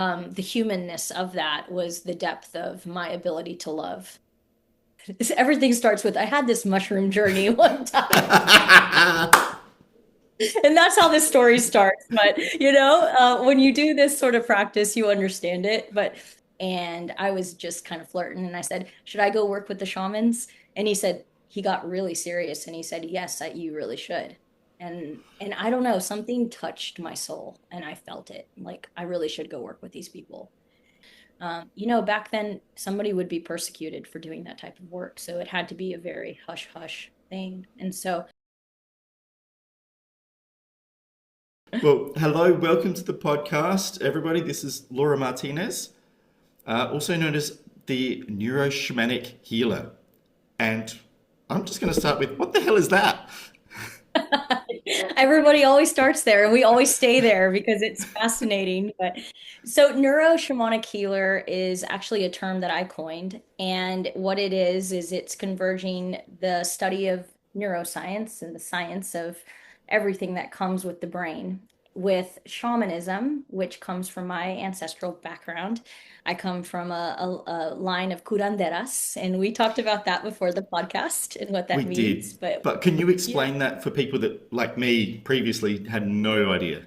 The humanness of that was the depth of my ability to love. Everything starts with, I had this mushroom journey one time. And that's how this story starts. But when you do this sort of practice, you understand it. And I was just kind of flirting, and I said, "Should I go work with the shamans?" And he got really serious, and he said, "Yes, you really should." And I don't know, something touched my soul, and I felt it. Like I really should go work with these people. Back then somebody would be persecuted for doing that type of work, so it had to be a very hush hush thing. And so Well, hello, welcome to the podcast, everybody. This is Laura Martinez, also known as the Neuroshamanic Healer. And I'm just going to start with what the hell is that? everybody always starts there, and we always stay there because it's fascinating. But so, neuroshamanic healer is actually a term that I coined. And what it is it's converging the study of neuroscience and the science of everything that comes with the brain with shamanism, which comes from my ancestral background. I come from a line of curanderas, and we talked about that before the podcast and what We that did. means. But But can you yeah. explain that for people that, like me, previously had no idea?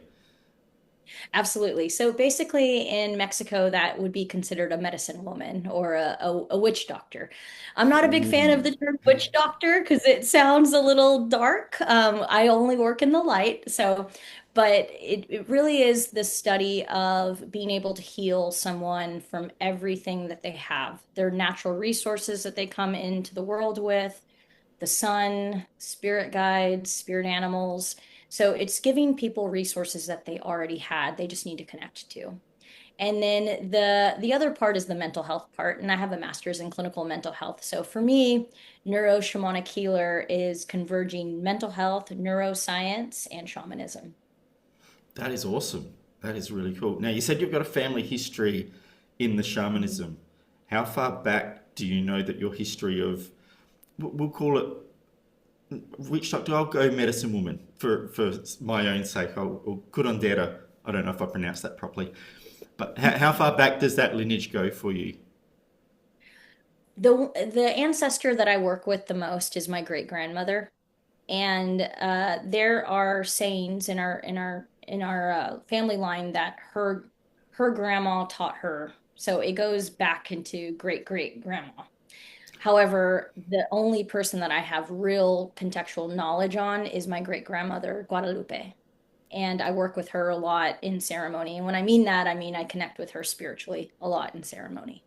Absolutely. So basically, in Mexico, that would be considered a medicine woman or a witch doctor. I'm not a big fan of Ooh. the term witch doctor because it sounds a little dark. I only work in the light. But it really is the study of being able to heal someone from everything that they have, their natural resources that they come into the world with, the sun, spirit guides, spirit animals. So it's giving people resources that they already had. They just need to connect to. And then the other part is the mental health part. And I have a master's in clinical mental health. So for me, neuroshamanic healer is converging mental health, neuroscience, and shamanism. That is awesome. That is really cool. Now, you said you've got a family history in the Mhm. shamanism. How far back do you know that your history of, we'll call it witch doctor? I'll go medicine woman for my own sake. Or curandera. I don't know if I pronounced that properly. But how far back does that lineage go for you? The ancestor that I work with the most is my great grandmother. And there are sayings in our family line that her grandma taught her. So it goes back into great great grandma. However, the only person that I have real contextual knowledge on is my great grandmother, Guadalupe. And I work with her a lot in ceremony. And when I mean that, I mean I connect with her spiritually a lot in ceremony.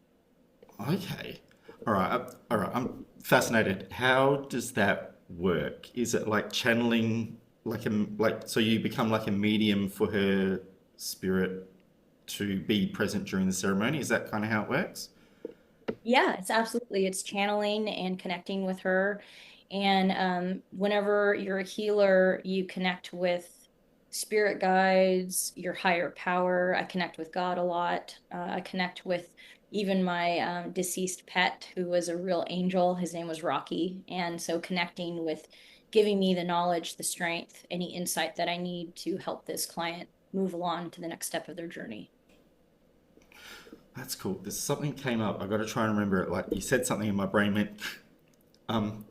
Okay. All right. All right. I'm fascinated. How does that work? Is it like channeling, so you become like a medium for her spirit to be present during the ceremony? Is that kind of how it works? Yeah, it's channeling and connecting with her. And whenever you're a healer, you connect with spirit guides, your higher power. I connect with God a lot. I connect with even my deceased pet, who was a real angel. His name was Rocky. And so connecting with giving me the knowledge, the strength, any insight that I need to help this client move along to the next step of their journey. That's cool. There's something came up. I got to try and remember it. Like you said something in my brain went,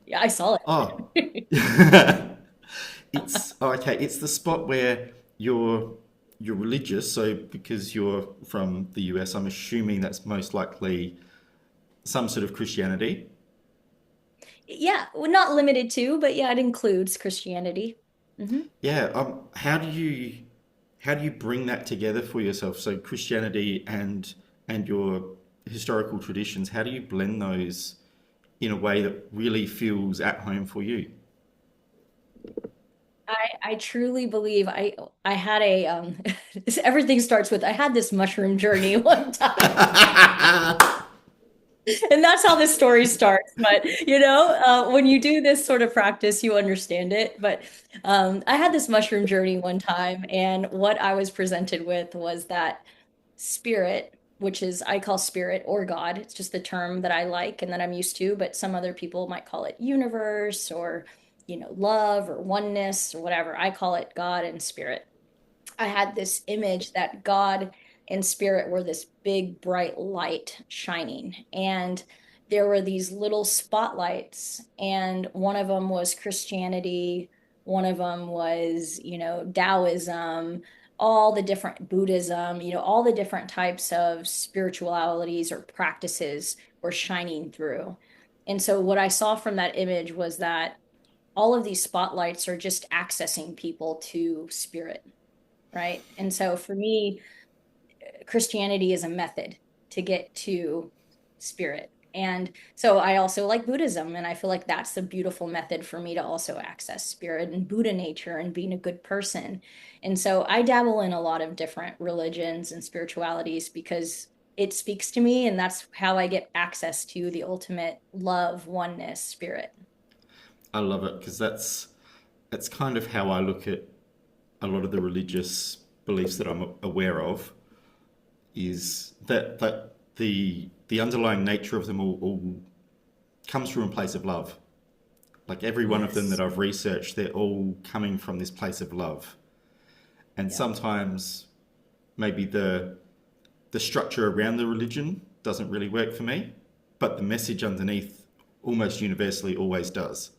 Yeah, I saw oh, it. okay. It's the spot where you're you're religious. So because you're from the US, I'm assuming that's most likely some sort of Christianity. Yeah, well, not limited to, but yeah, it includes Christianity. Hmm. Yeah, how do you bring that together for yourself? So Christianity and your historical traditions, how do you blend those in a way that really feels at home for you? I truly believe I had a everything starts with, I had this mushroom journey one time. And that's how this story starts. But when you do this sort of practice, you understand it. But I had this mushroom journey one time, and what I was presented with was that spirit, which is I call spirit or God. It's just the term that I like and that I'm used to, but some other people might call it universe or love or oneness or whatever. I call it God and spirit. I had this image that God and spirit were this big bright light shining. And there were these little spotlights, and one of them was Christianity, one of them was, Taoism, all the different Buddhism, all the different types of spiritualities or practices were shining through. And so what I saw from that image was that all of these spotlights are just accessing people to spirit, right? And so for me, Christianity is a method to get to spirit. And so I also like Buddhism, and I feel like that's a beautiful method for me to also access spirit and Buddha nature and being a good person. And so I dabble in a lot of different religions and spiritualities because it speaks to me, and that's how I get access to the ultimate love, oneness, spirit. I love it because that's kind of how I look at a lot of the religious beliefs that I'm aware of. Is that the underlying nature of them all comes from a place of love. Like every one of them that Yes. I've researched, they're all coming from this place of love. And Yeah. sometimes maybe the structure around the religion doesn't really work for me, but the message underneath almost universally always does.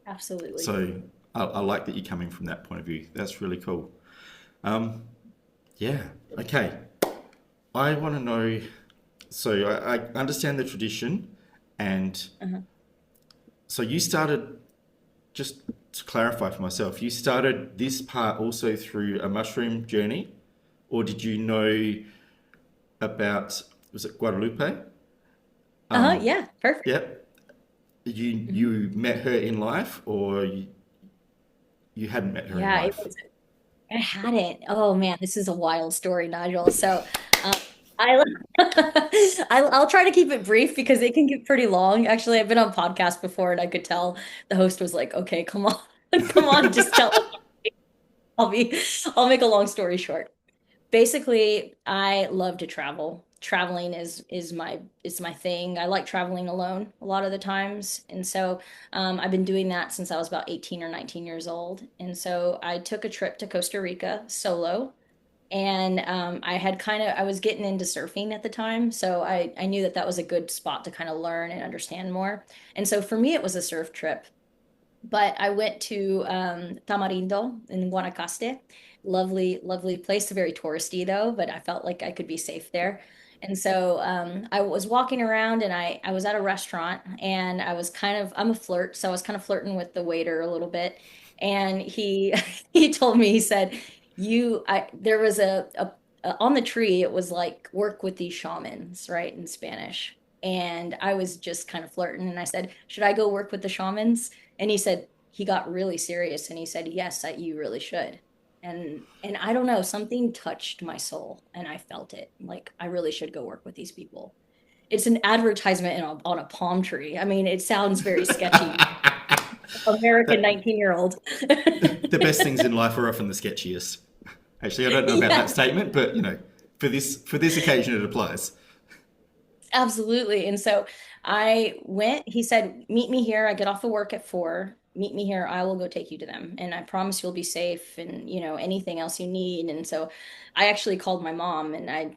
Absolutely. So I like that you're coming from that point of view. That's really cool. Um, yeah. Okay. I want to know. So I understand the tradition, and Uh-huh. so you started. Just to clarify for myself, you started this part also through a mushroom journey, or did you know about, was it Guadalupe? Uh-huh. Um, Yeah. Perfect. yeah, Mhm. you met her in life, or you hadn't met her in Yeah, it life? was. I hadn't. Oh man, this is a wild story, Nigel. So, um, I, I'll try to keep it brief because it can get pretty long. Actually, I've been on podcast before, and I could tell the host was like, "Okay, come on, come on, just tell us." I'll be, I'll make a long story short. Basically, I love to travel. Traveling is my thing. I like traveling alone a lot of the times, and so I've been doing that since I was about 18 or 19 years old. And so I took a trip to Costa Rica solo, and I was getting into surfing at the time, so I knew that that was a good spot to kind of learn and understand more. And so for me, it was a surf trip. But I went to Tamarindo in Guanacaste. Lovely, lovely place. Very touristy though, but I felt like I could be safe there. And so I was walking around, and I was at a restaurant, and I'm a flirt, so I was kind of flirting with the waiter a little bit. And he he told me, he said, there was on the tree, it was like work with these shamans, right, in Spanish. And I was just kind of flirting, and I said, should I go work with the shamans? And he said, he got really serious, and he said, yes, you really should. And I don't know, something touched my soul, and I felt it. Like I really should go work with these people. It's an advertisement on a palm tree. I mean, it sounds very sketchy. American That 19-year-old. the best things in life are often the sketchiest. Actually, I don't know about that Yeah, statement, but for this occasion, it applies. absolutely. And so I went, he said, meet me here. I get off of work at 4. Meet me here. I will go take you to them. And I promise you'll be safe, and anything else you need. And so I actually called my mom,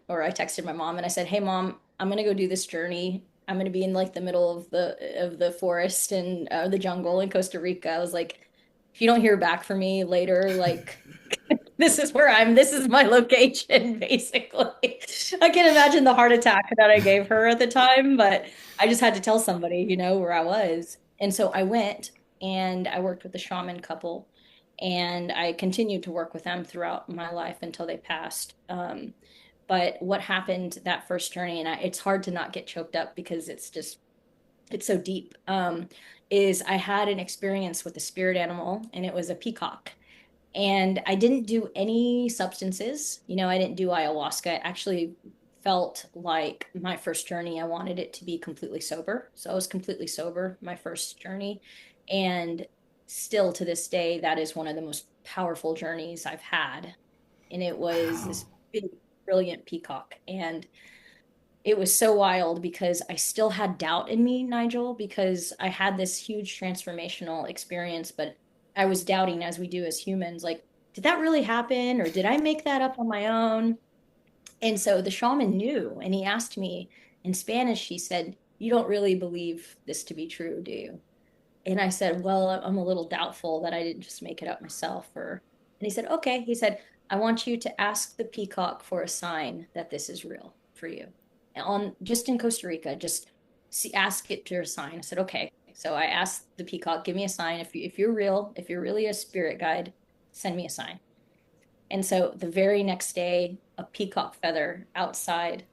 or I texted my mom, and I said, hey mom, I'm gonna go do this journey. I'm gonna be in like the middle of the forest and the jungle in Costa Rica. I was like, if you don't hear back from me later, like this is my location, basically. I can imagine the heart attack that I gave her at the time, but I just had to tell somebody, where I was. And so I went, and I worked with the shaman couple, and I continued to work with them throughout my life until they passed. But what happened that first journey, and it's hard to not get choked up because it's so deep, is I had an experience with a spirit animal, and it was a peacock. And I didn't do any substances. I didn't do ayahuasca. It actually felt like my first journey. I wanted it to be completely sober. So I was completely sober my first journey. And still to this day, that is one of the most powerful journeys I've had. And it was Wow. this big, brilliant peacock. And it was so wild because I still had doubt in me, Nigel, because I had this huge transformational experience, but I was doubting, as we do as humans, like, did that really happen, or did I make that up on my own? And so the shaman knew, and he asked me in Spanish, he said, "You don't really believe this to be true, do you?" And I said, "Well, I'm a little doubtful that I didn't just make it up myself." And he said, "Okay." He said, "I want you to ask the peacock for a sign that this is real for you. On just in Costa Rica, just ask it for a sign." I said, "Okay." So I asked the peacock, "Give me a sign. If you're real, if you're really a spirit guide, send me a sign." And so the very next day, a peacock feather outside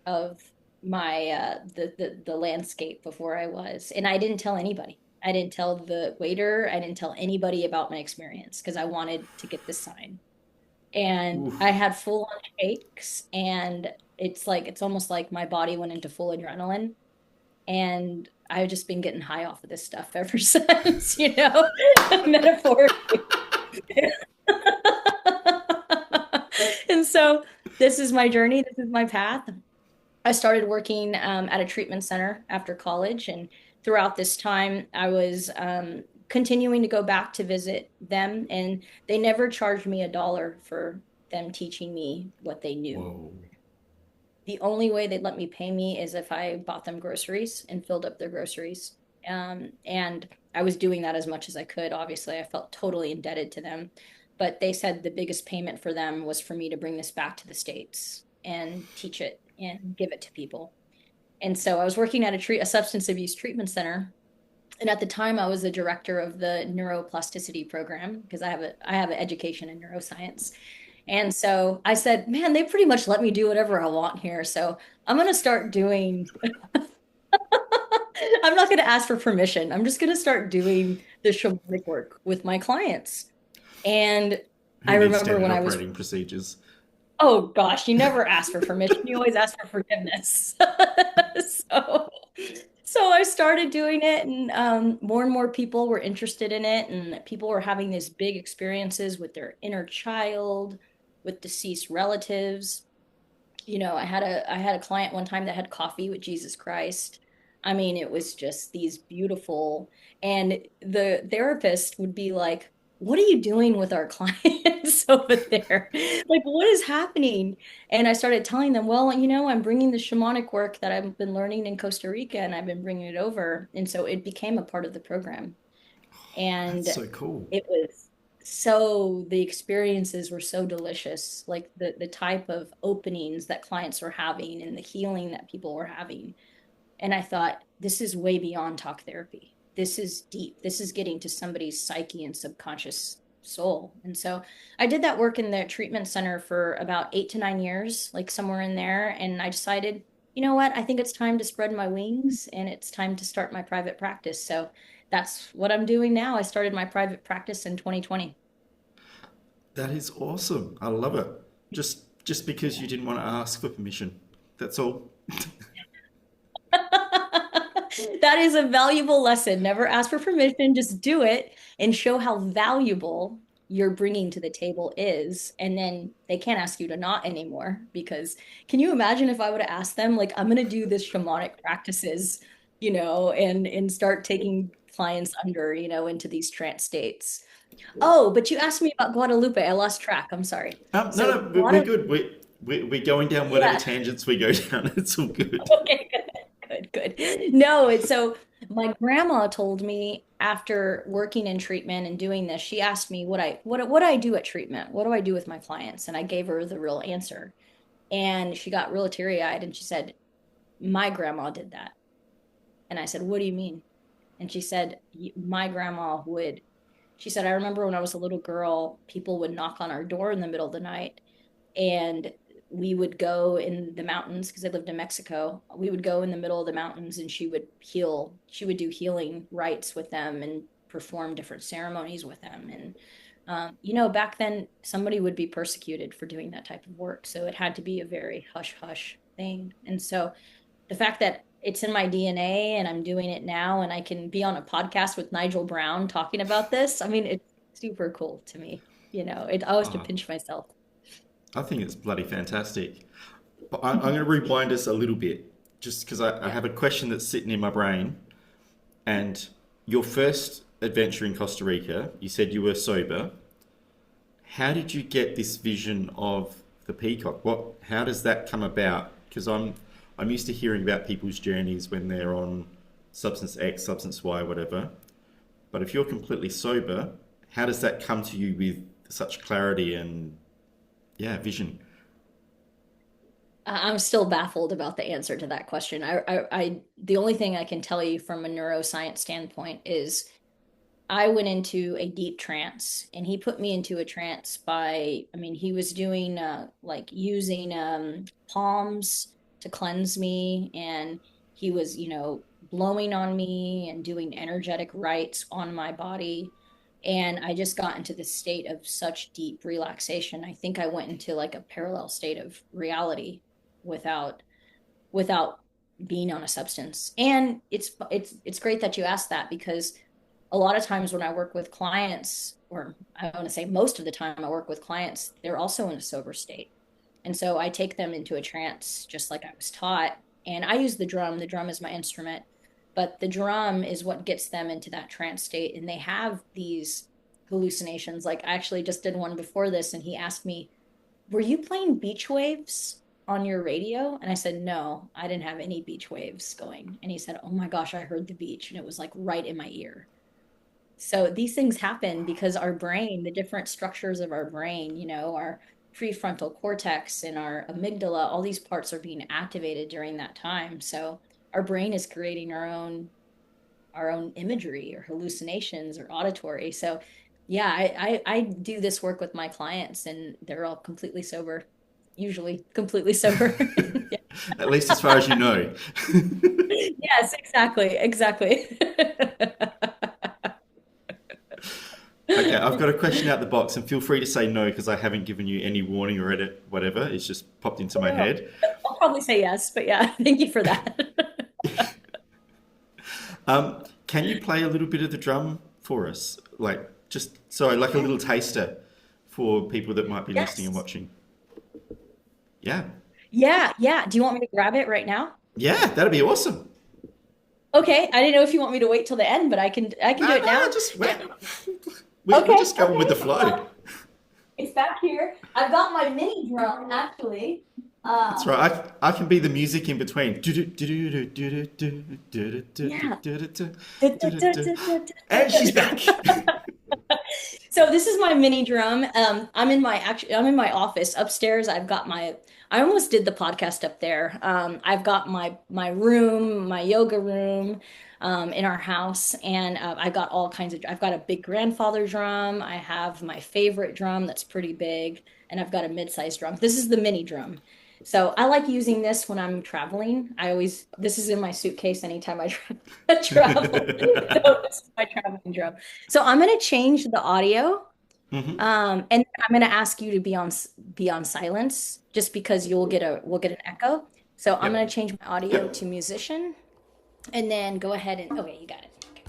of my the landscape of where I was. And I didn't tell anybody. I didn't tell the waiter. I didn't tell anybody about my experience because I wanted to get this sign. And Oof. I had full on shakes, and it's almost like my body went into full adrenaline. And I've just been getting high off of this stuff ever since, metaphorically. And so this is my journey. This is my path. I started working at a treatment center after college. And throughout this time, I was continuing to go back to visit them. And they never charged me a dollar for them teaching me what they knew. Whoa. The only way they'd let me pay me is if I bought them groceries and filled up their groceries. And I was doing that as much as I could. Obviously, I felt totally indebted to them. But they said the biggest payment for them was for me to bring this back to the States and teach it and give it to people. And so I was working at a substance abuse treatment center. And at the time, I was the director of the neuroplasticity program because I have an education in neuroscience. And so I said, "Man, they pretty much let me do whatever I want here. So I'm going to start doing, I'm not going to ask for permission. I'm just going to start doing the shamanic work with my clients." And I Who needs remember standard when I was, operating procedures? oh gosh, you never ask for permission. You always ask for forgiveness. So, so I started doing it, and more and more people were interested in it, and people were having these big experiences with their inner child, with deceased relatives. I had a client one time that had coffee with Jesus Christ. I mean, it was just these beautiful, and the therapist would be like, "What are you doing with our clients over there? Like, what is happening?" And I started telling them, "Well, I'm bringing the shamanic work that I've been learning in Costa Rica, and I've been bringing it over." And so it became a part of the program. That's And so cool. it was the experiences were so delicious, like the type of openings that clients were having and the healing that people were having. And I thought, this is way beyond talk therapy. This is deep. This is getting to somebody's psyche and subconscious soul. And so I did that work in the treatment center for about 8 to 9 years, like somewhere in there. And I decided, you know what? I think it's time to spread my wings and it's time to start my private practice. So that's what I'm doing now. I started my private practice in 2020. That is awesome. I love it. Just because you didn't want to ask for permission. That's all. That is a valuable lesson. Never ask for permission, just do it and show how valuable you're bringing to the table is. And then they can't ask you to not anymore. Because can you imagine if I would have asked them, like, I'm going to do this shamanic practices, and start taking clients under, into these trance states. Oh, but you asked me about Guadalupe. I lost track. I'm sorry. No, So, no, we're good. We're going down whatever yeah. tangents we go down. It's all good. Okay, good. No, it's so my grandma told me after working in treatment and doing this, she asked me what I do at treatment. What do I do with my clients? And I gave her the real answer. And she got real teary-eyed and she said, "My grandma did that." And I said, "What do you mean?" And she said, My grandma would, she said, "I remember when I was a little girl, people would knock on our door in the middle of the night, and we would go in the mountains because I lived in Mexico. We would go in the middle of the mountains and she would do healing rites with them and perform different ceremonies with them." And, back then somebody would be persecuted for doing that type of work. So it had to be a very hush hush thing. And so the fact that it's in my DNA and I'm doing it now and I can be on a podcast with Nigel Brown talking about this, I mean, it's super cool to me. I always to Oh, pinch myself. I think it's bloody fantastic. But I'm going to rewind us a little bit, just because I Yeah. have a question that's sitting in my brain. And your first adventure in Costa Rica, you said you were sober. How did you get this vision of the peacock. How does that come about? Because I'm used to hearing about people's journeys when they're on substance X, substance Y, whatever. But if you're completely sober, how does that come to you with such clarity and yeah, vision? I'm still baffled about the answer to that question. The only thing I can tell you from a neuroscience standpoint is I went into a deep trance and he put me into a trance I mean, he was doing like using palms to cleanse me, and he was, blowing on me and doing energetic rites on my body. And I just got into this state of such deep relaxation. I think I went into like a parallel state of reality without without being on a substance. And it's great that you asked that, because a lot of times when I work with clients, or I want to say most of the time I work with clients, they're also in a sober state. And so I take them into a trance just like I was taught. And I use the drum. The drum is my instrument, but the drum is what gets them into that trance state. And they have these hallucinations. Like I actually just did one before this, and he asked me, "Were you playing beach waves on your radio?" And I said, "No, I didn't have any beach waves going." And he said, "Oh my gosh, I heard the beach." And it was like right in my ear. So these things happen because our brain, the different structures of our brain, our prefrontal cortex and our amygdala, all these parts are being activated during that time. So our brain is creating our own imagery or hallucinations or auditory. So yeah, I do this work with my clients and they're all completely sober, usually completely sober. Yeah. At least as far as you know. Yes, exactly, exactly. Okay, I've got a question out the box, and feel free to say no because I haven't given you any warning or edit, whatever. It's just popped into my No, head. I'll probably say yes, but yeah, thank you for that. Can you play a little bit of the drum for us? Like, just so like a little taster for people that might be listening and Yes. watching. Yeah. Yeah, yeah. Do you want me to grab it right now? Yeah, that'd be awesome. Okay, I didn't know if you want me to wait till the end, but I can do No, it no, now. just Yeah. wait. We're Okay, just going with okay. the flow. It's back here. I've got my mini drum actually. That's Um, right. I can be the music in between. yeah. And she's back. So this is my mini drum. I'm in my office upstairs. I almost did the podcast up there. I've got my room, my yoga room, in our house, and I got all kinds of. I've got a big grandfather drum. I have my favorite drum that's pretty big, and I've got a mid-sized drum. This is the mini drum. So I like using this when I'm traveling. This is in my suitcase anytime I travel. So this is my traveling drum. So I'm going to change the audio, Hmm. and I'm going to ask you to be on silence, just because we'll get an echo. So I'm going Yep. to change my audio to musician, and then go ahead and okay, you got it. Okay.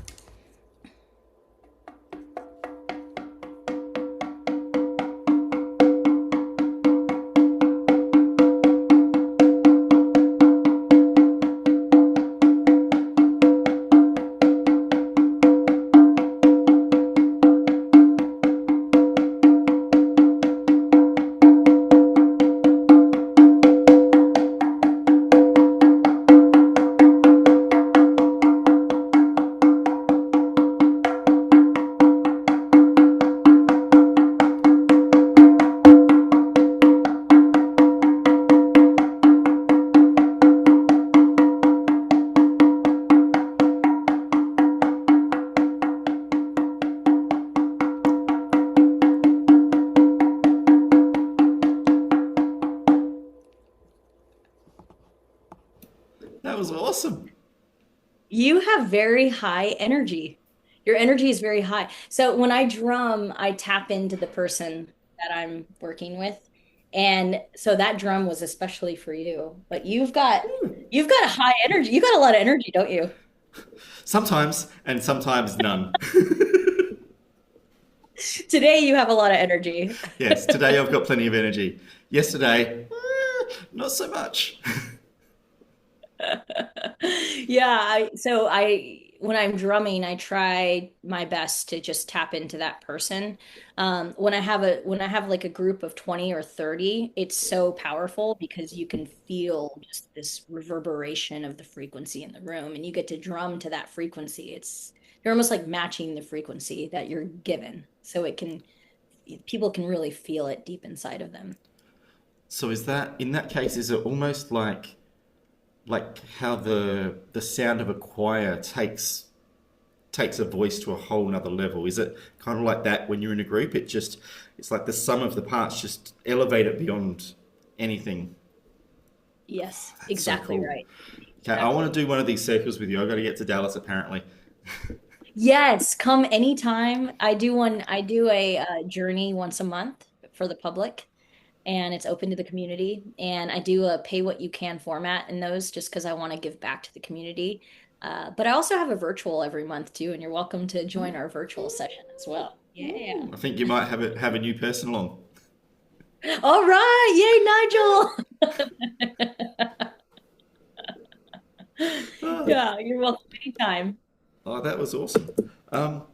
That was awesome. You have very high energy. Your energy is very high. So when I drum, I tap into the person that I'm working with. And so that drum was especially for you. But you've got a high energy. You got a lot of energy, don't you? Sometimes, and sometimes none. Today you have a lot of energy. Yes, today I've got plenty of energy. Yesterday, not so much. Yeah, so when I'm drumming, I try my best to just tap into that person. When I have like a group of 20 or 30, it's so powerful because you can feel just this reverberation of the frequency in the room, and you get to drum to that frequency. You're almost like matching the frequency that you're given. So people can really feel it deep inside of them. So is that in that case, is it almost like how the sound of a choir takes a voice to a whole nother level? Is it kind of like that when you're in a group? It's like the sum of the parts just elevate it beyond anything. Yes, That's so exactly cool. right. Okay, I want Exactly. to do one of these circles with you. I got to get to Dallas apparently. Yes, come anytime. I do a journey once a month for the public, and it's open to the community. And I do a pay what you can format in those just because I want to give back to the community. But I also have a virtual every month too, and you're welcome to join our virtual session as well. Yeah. I think you might have a new person along. All right. Yay, Nigel. Oh, Yeah, you're welcome anytime. oh, that was awesome. Um,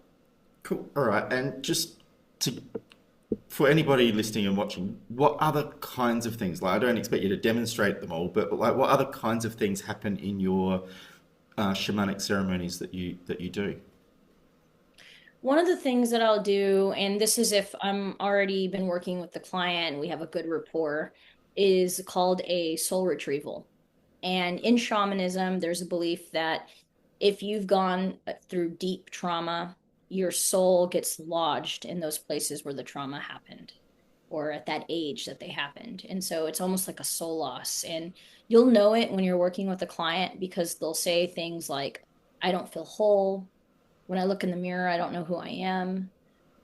cool. All right, and just to for anybody listening and watching, what other kinds of things? Like, I don't expect you to demonstrate them all, but like, what other kinds of things happen in your shamanic ceremonies that you do? One of the things that I'll do, and this is if I'm already been working with the client, we have a good rapport, is called a soul retrieval. And in shamanism, there's a belief that if you've gone through deep trauma, your soul gets lodged in those places where the trauma happened or at that age that they happened. And so it's almost like a soul loss. And you'll know it when you're working with a client because they'll say things like, I don't feel whole. When I look in the mirror, I don't know who I am.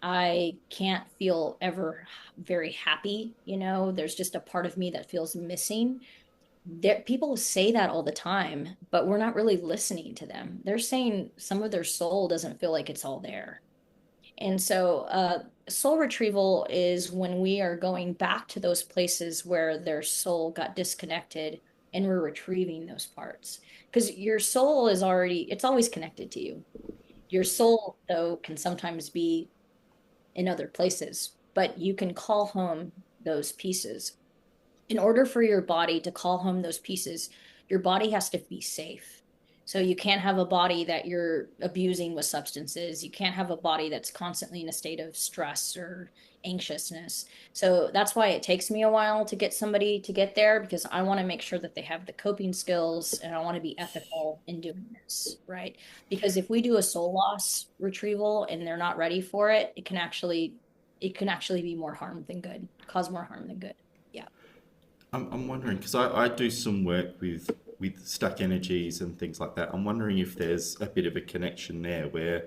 I can't feel ever very happy. There's just a part of me that feels missing. People say that all the time, but we're not really listening to them. They're saying some of their soul doesn't feel like it's all there. And so, soul retrieval is when we are going back to those places where their soul got disconnected and we're retrieving those parts. Because your soul it's always connected to you. Your soul, though, can sometimes be in other places, but you can call home those pieces. In order for your body to call home those pieces, your body has to be safe. So you can't have a body that you're abusing with substances. You can't have a body that's constantly in a state of stress or anxiousness. So that's why it takes me a while to get somebody to get there because I want to make sure that they have the coping skills and I want to be ethical in doing this, right? Because if we do a soul loss retrieval and they're not ready for it, it can actually be more harm than good, cause more harm than good. Yeah. I'm wondering because I do some work with stuck energies and things like that. I'm wondering if there's a bit of a connection there where,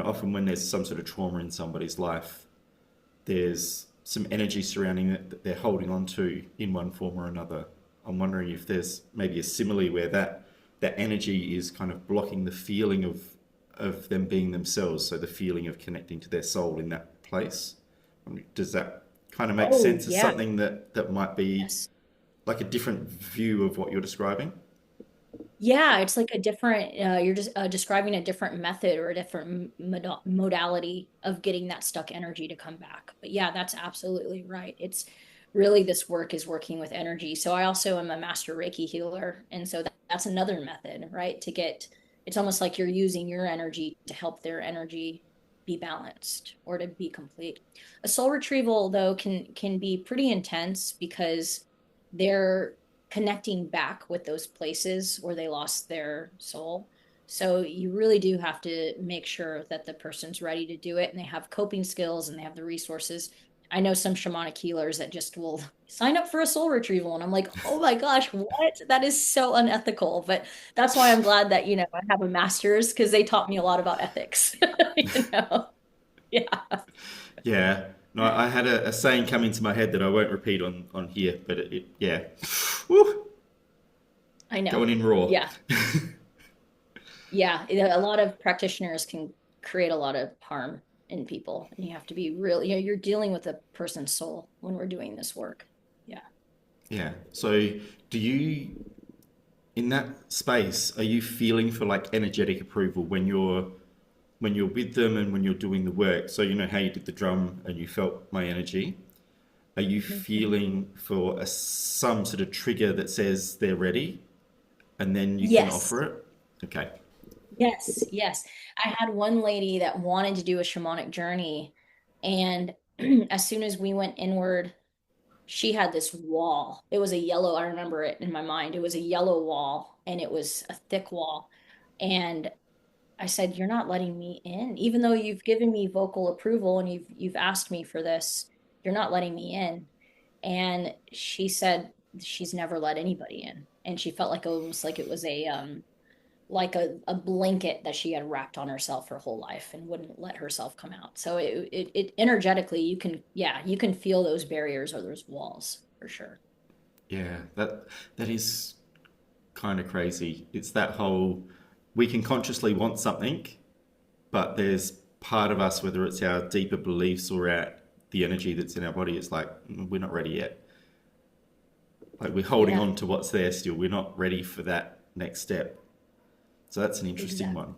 often when there's some sort of trauma in somebody's life, there's some energy surrounding it that they're holding on to in one form or another. I'm wondering if there's maybe a simile where that energy is kind of blocking the feeling of them being themselves, so the feeling of connecting to their soul in that place. Does that kind of make Oh, sense as yeah. something that might be Yes. like a different view of what you're describing? Yeah, it's like you're just describing a different method or a different modality of getting that stuck energy to come back. But yeah, that's absolutely right. It's really this work is working with energy. So I also am a master Reiki healer. And so that's another method, right? It's almost like you're using your energy to help their energy be balanced or to be complete. A soul retrieval, though, can be pretty intense because they're connecting back with those places where they lost their soul. So you really do have to make sure that the person's ready to do it and they have coping skills and they have the resources. I know some shamanic healers that just will sign up for a soul retrieval. And I'm like, oh my gosh, what? That is so unethical. But that's why I'm glad that, I have a master's because they taught me a lot about ethics. you know? Yeah, Yeah. No, I had a saying come into my head that I won't repeat on here, but yeah. Woo, I know. going in raw. Yeah. Yeah, a lot of practitioners can create a lot of harm in people, and you have to be really, you're dealing with a person's soul when we're doing this work. Yeah. Yeah. So do you in that space, are you feeling for like energetic approval when you're with them and when you're doing the work? So you know how you did the drum and you felt my energy. Are you Mhm. feeling for some sort of trigger that says they're ready and then you can Yes. offer it? Okay. Yes, yes. I had one lady that wanted to do a shamanic journey, and as soon as we went inward, she had this wall. It was a yellow, I remember it in my mind. It was a yellow wall, and it was a thick wall. And I said, "You're not letting me in, even though you've given me vocal approval and you've asked me for this. You're not letting me in." And she said she's never let anybody in, and she felt like almost like it was like a blanket that she had wrapped on herself her whole life and wouldn't let herself come out. So it energetically, you can, yeah, you can feel those barriers or those walls for sure. Yeah, that is kind of crazy. It's that whole we can consciously want something, but there's part of us, whether it's our deeper beliefs or the energy that's in our body, it's like we're not ready yet. Like we're holding Yeah, on to what's there still. We're not ready for that next step. So that's an interesting exactly. one.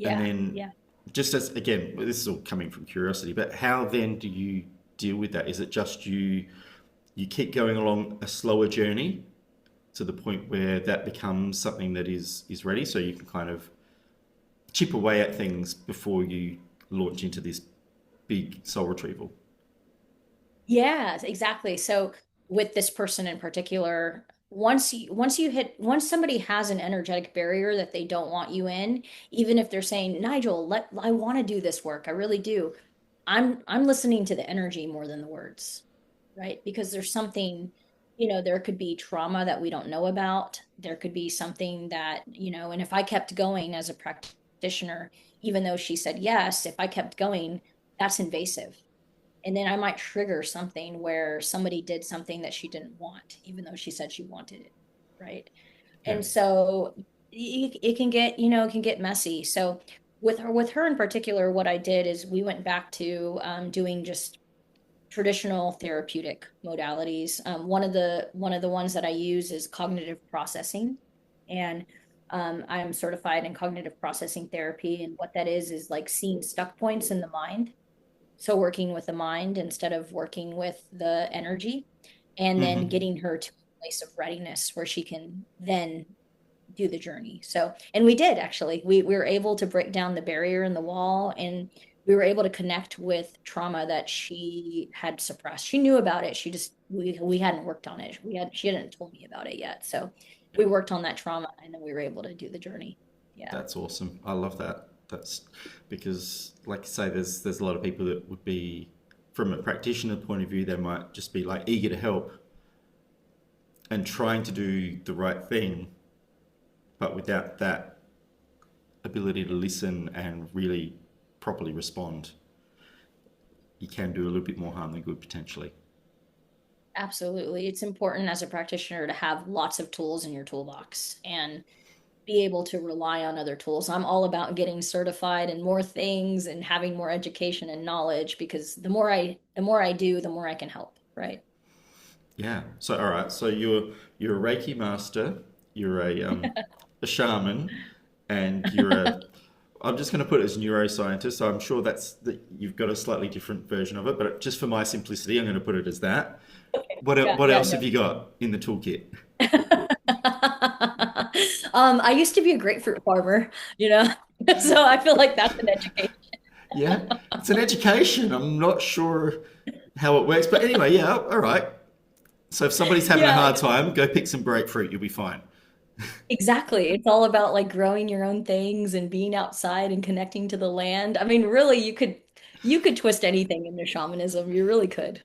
And Yeah, then, yeah. just as again, this is all coming from curiosity, but how then do you deal with that? Is it just you keep going along a slower journey to the point where that becomes something that is ready, so you can kind of chip away at things before you launch into this big soul retrieval? Yeah, exactly. So with this person in particular, once somebody has an energetic barrier that they don't want you in, even if they're saying, "Nigel, I want to do this work. I really do." I'm listening to the energy more than the words, right? Because there's something, there could be trauma that we don't know about. There could be something that, and if I kept going as a practitioner, even though she said yes, if I kept going, that's invasive, and then I might trigger something where somebody did something that she didn't want, even though she said she wanted it, right? Yeah. And so it can get, it can get messy. So with her in particular, what I did is we went back to doing just traditional therapeutic modalities. One of the ones that I use is cognitive processing, and I'm certified in cognitive processing therapy. And what that is like seeing stuck points in the mind, so working with the mind instead of working with the energy, and then Mm-hmm. getting her to a place of readiness where she can then do the journey. So, and we did actually. We were able to break down the barrier in the wall, and we were able to connect with trauma that she had suppressed. She knew about it. She just we hadn't worked on it. She hadn't told me about it yet. So Yeah. we worked on that trauma, and then we were able to do the journey. Yeah. That's awesome. I love that. That's because, like you say, there's a lot of people that would be, from a practitioner point of view, they might just be like eager to help and trying to do the right thing, but without that ability to listen and really properly respond, you can do a little bit more harm than good potentially. Absolutely. It's important as a practitioner to have lots of tools in your toolbox and be able to rely on other tools. I'm all about getting certified and more things and having more education and knowledge, because the more I do, the more I can help, right? Yeah. So all right. So you're a Reiki master. You're a shaman, and you're a. I'm just going to put it as neuroscientist. So I'm sure that you've got a slightly different version of it, but just for my simplicity, I'm going to put it as that. Yeah, What yeah, else no. have you got in the toolkit? I used to be a grapefruit farmer, you know, so I feel like that's an education. Yeah, it's an education. I'm not sure how it works, but anyway, yeah. All right. So if somebody's having a Yeah, hard time, go pick some grapefruit. You'll be fine. exactly. It's all about like growing your own things and being outside and connecting to the land. I mean, really, you could twist anything into shamanism. You really could.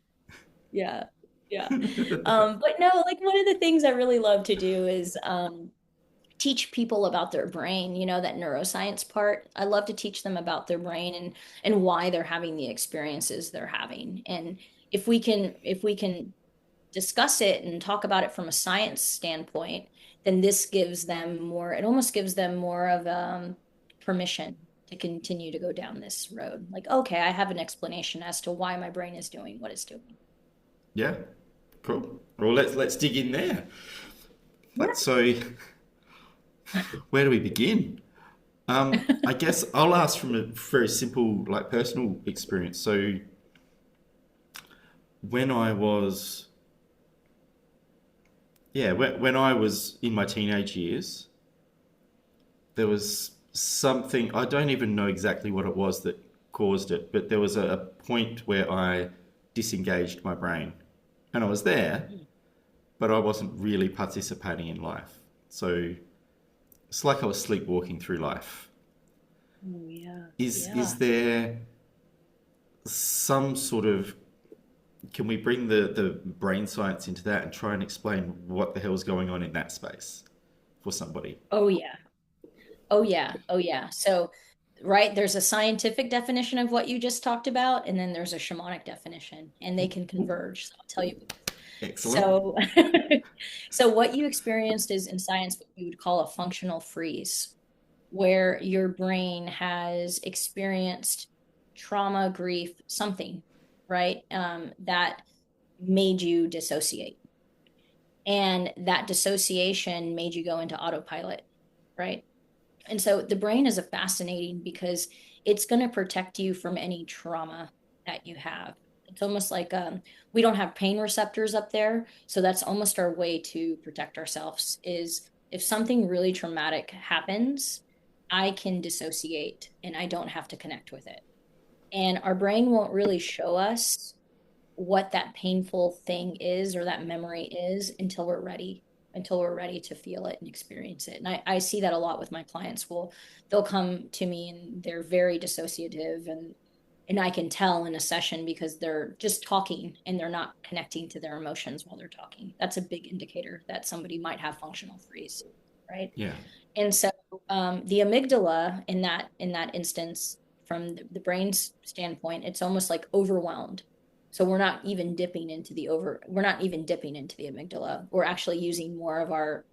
Yeah. Yeah. But no, like one of the things I really love to do is teach people about their brain, that neuroscience part. I love to teach them about their brain and why they're having the experiences they're having. And if we can discuss it and talk about it from a science standpoint, then this gives them more, it almost gives them more of permission to continue to go down this road. Like, okay, I have an explanation as to why my brain is doing what it's doing. Yeah, cool. Well, let's dig in there. Like, Yeah. so where do we begin? I guess I'll ask from a very simple, like personal experience. So when I was, yeah, when I was in my teenage years, there was something, I don't even know exactly what it was that caused it, but there was a point where I disengaged my brain. And I was there, but I wasn't really participating in life. So it's like I was sleepwalking through life. Oh, yeah. Is Yeah. there some sort of, can we bring the brain science into that and try and explain what the hell's going on in that space for somebody? Oh, yeah. Oh, yeah. Oh, yeah. So, right, there's a scientific definition of what you just talked about, and then there's a shamanic definition, and they can converge. So I'll tell you both. Excellent. So, so what you experienced is in science what we would call a functional freeze, where your brain has experienced trauma, grief, something, right? That made you dissociate. And that dissociation made you go into autopilot, right? And so the brain is a fascinating because it's going to protect you from any trauma that you have. It's almost like we don't have pain receptors up there, so that's almost our way to protect ourselves. Is if something really traumatic happens, I can dissociate and I don't have to connect with it. And our brain won't really show us what that painful thing is or that memory is until we're ready to feel it and experience it. And I see that a lot with my clients. They'll come to me and they're very dissociative, and I can tell in a session because they're just talking and they're not connecting to their emotions while they're talking. That's a big indicator that somebody might have functional freeze, right? Yeah. And so the amygdala in that instance, from the brain's standpoint, it's almost like overwhelmed. So we're not even dipping into the amygdala. We're actually using more of our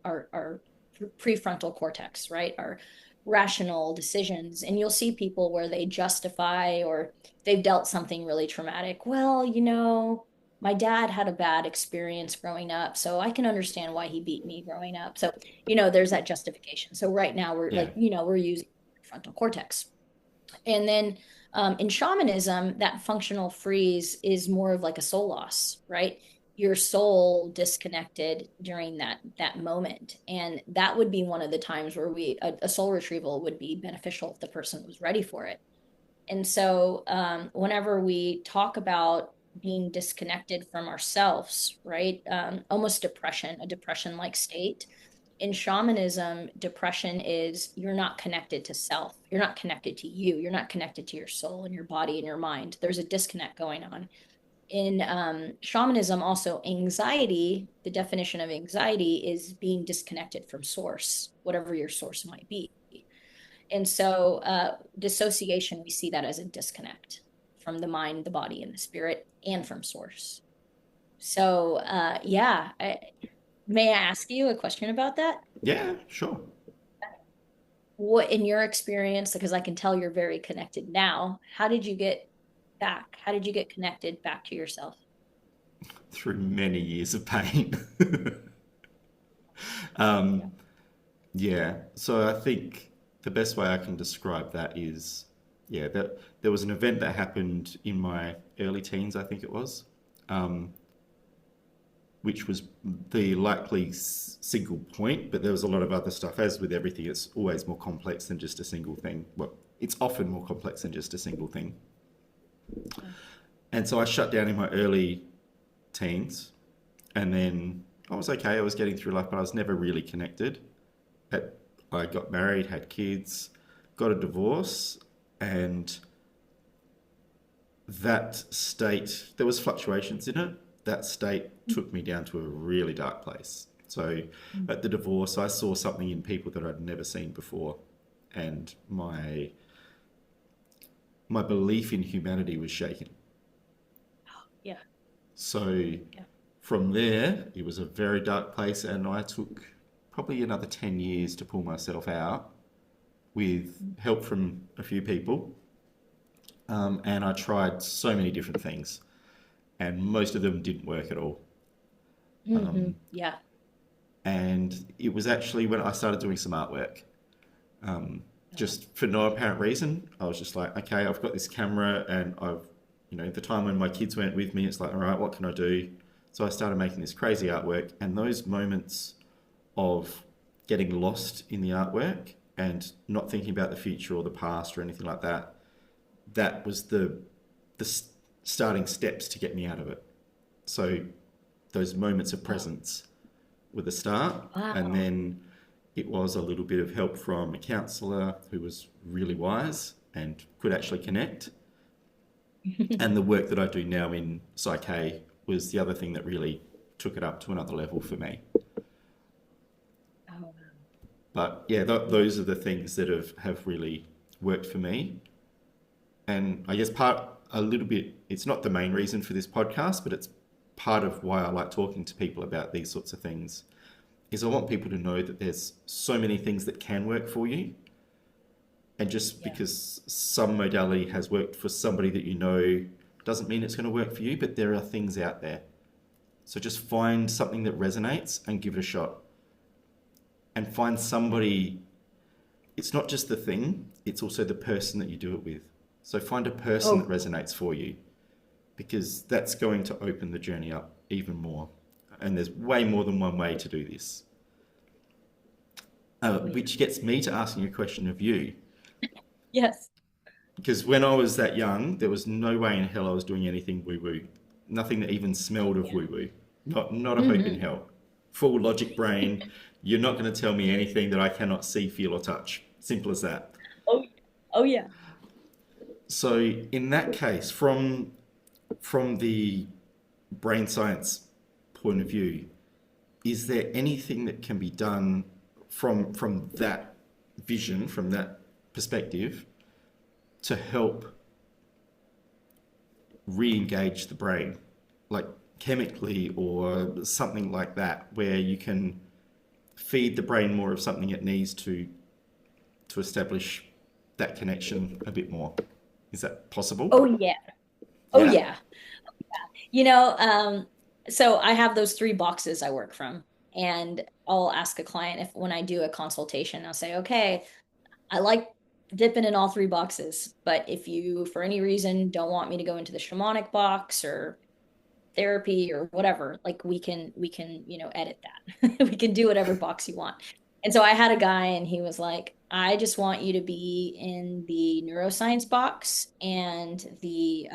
prefrontal cortex, right? Our rational decisions. And you'll see people where they justify or they've dealt something really traumatic. Well, my dad had a bad experience growing up, so I can understand why he beat me growing up. So there's that justification. So right now we're Yeah. like, we're using frontal cortex. And then in shamanism, that functional freeze is more of like a soul loss, right? Your soul disconnected during that moment. And that would be one of the times where a soul retrieval would be beneficial if the person was ready for it. And so whenever we talk about being disconnected from ourselves, right? Almost depression, a depression like state. In shamanism, depression is you're not connected to self. You're not connected to you. You're not connected to your soul and your body and your mind. There's a disconnect going on. In shamanism, also anxiety, the definition of anxiety is being disconnected from source, whatever your source might be. And so dissociation, we see that as a disconnect from the mind, the body, and the spirit, and from source. So yeah, may I ask you a question about that? Yeah, sure. What, in your experience, because I can tell you're very connected now, how did you get back? How did you get connected back to yourself? Through many years of pain. Yeah. Yeah. So I think the best way I can describe that is, yeah, that there was an event that happened in my early teens, I think it was, um, which was the likely single point, but there was a lot of other stuff. As with everything, it's always more complex than just a single thing. Well, it's often more complex than just a single thing. Yeah. And so I shut down in my early teens, and then I was okay. I was getting through life, but I was never really connected. At, I got married, had kids, got a divorce, and that state, there was fluctuations in it. That state took me down to a really dark place. So at the divorce, I saw something in people that I'd never seen before, and my belief in humanity was shaken. Yeah. So Yeah. from there, it was a very dark place, and I took probably another 10 years to pull myself out with help from a few people. And I tried so many different things, and most of them didn't work at all. Hmm. Yeah. And it was actually when I started doing some artwork. Just for no apparent reason, I was just like, okay, I've got this camera and the time when my kids weren't with me, it's like, all right, what can I do? So I started making this crazy artwork, and those moments of getting lost in the artwork and not thinking about the future or the past or anything like that, that was the starting steps to get me out of it. So those moments of presence were the start, and Wow. then it was a little bit of help from a counsellor who was really wise and could actually connect. And the work that I do now in Psyche was the other thing that really took it up to another level for me. Oh, But yeah, those are the things that have really worked for me. And I guess a little bit, it's not the main reason for this podcast, but it's part of why I like talking to people about these sorts of things, is I want people to know that there's so many things that can work for you. And just yeah. because some modality has worked for somebody that you know doesn't mean it's going to work for you, but there are things out there. So just find something that resonates and give it a shot. And find somebody, it's not just the thing, it's also the person that you do it with. So find a person that Oh, resonates for you, because that's going to open the journey up even more. And there's way more than one way to do this. oh yeah. Which gets me to asking a question of you. Yes. Because when I was that young, there was no way in hell I was doing anything woo woo. Nothing that even smelled of Yeah. woo woo. Not a hope in Hmm. hell. Full logic brain. You're not going to tell me anything that I cannot see, feel, or touch. Simple as that. Oh, oh yeah. So in that case, from the brain science point of view, is there anything that can be done from that vision, from that perspective, to help re-engage the brain, like chemically or something like that, where you can feed the brain more of something it needs to establish that connection a bit more? Is that possible? Oh yeah. Oh Yeah. yeah. You know, so I have those three boxes I work from, and I'll ask a client if when I do a consultation, I'll say, okay, I like dipping in all three boxes, but if you, for any reason, don't want me to go into the shamanic box or therapy or whatever, like we can, edit that. We can do whatever box you want. And so I had a guy and he was like, I just want you to be in the neuroscience box and the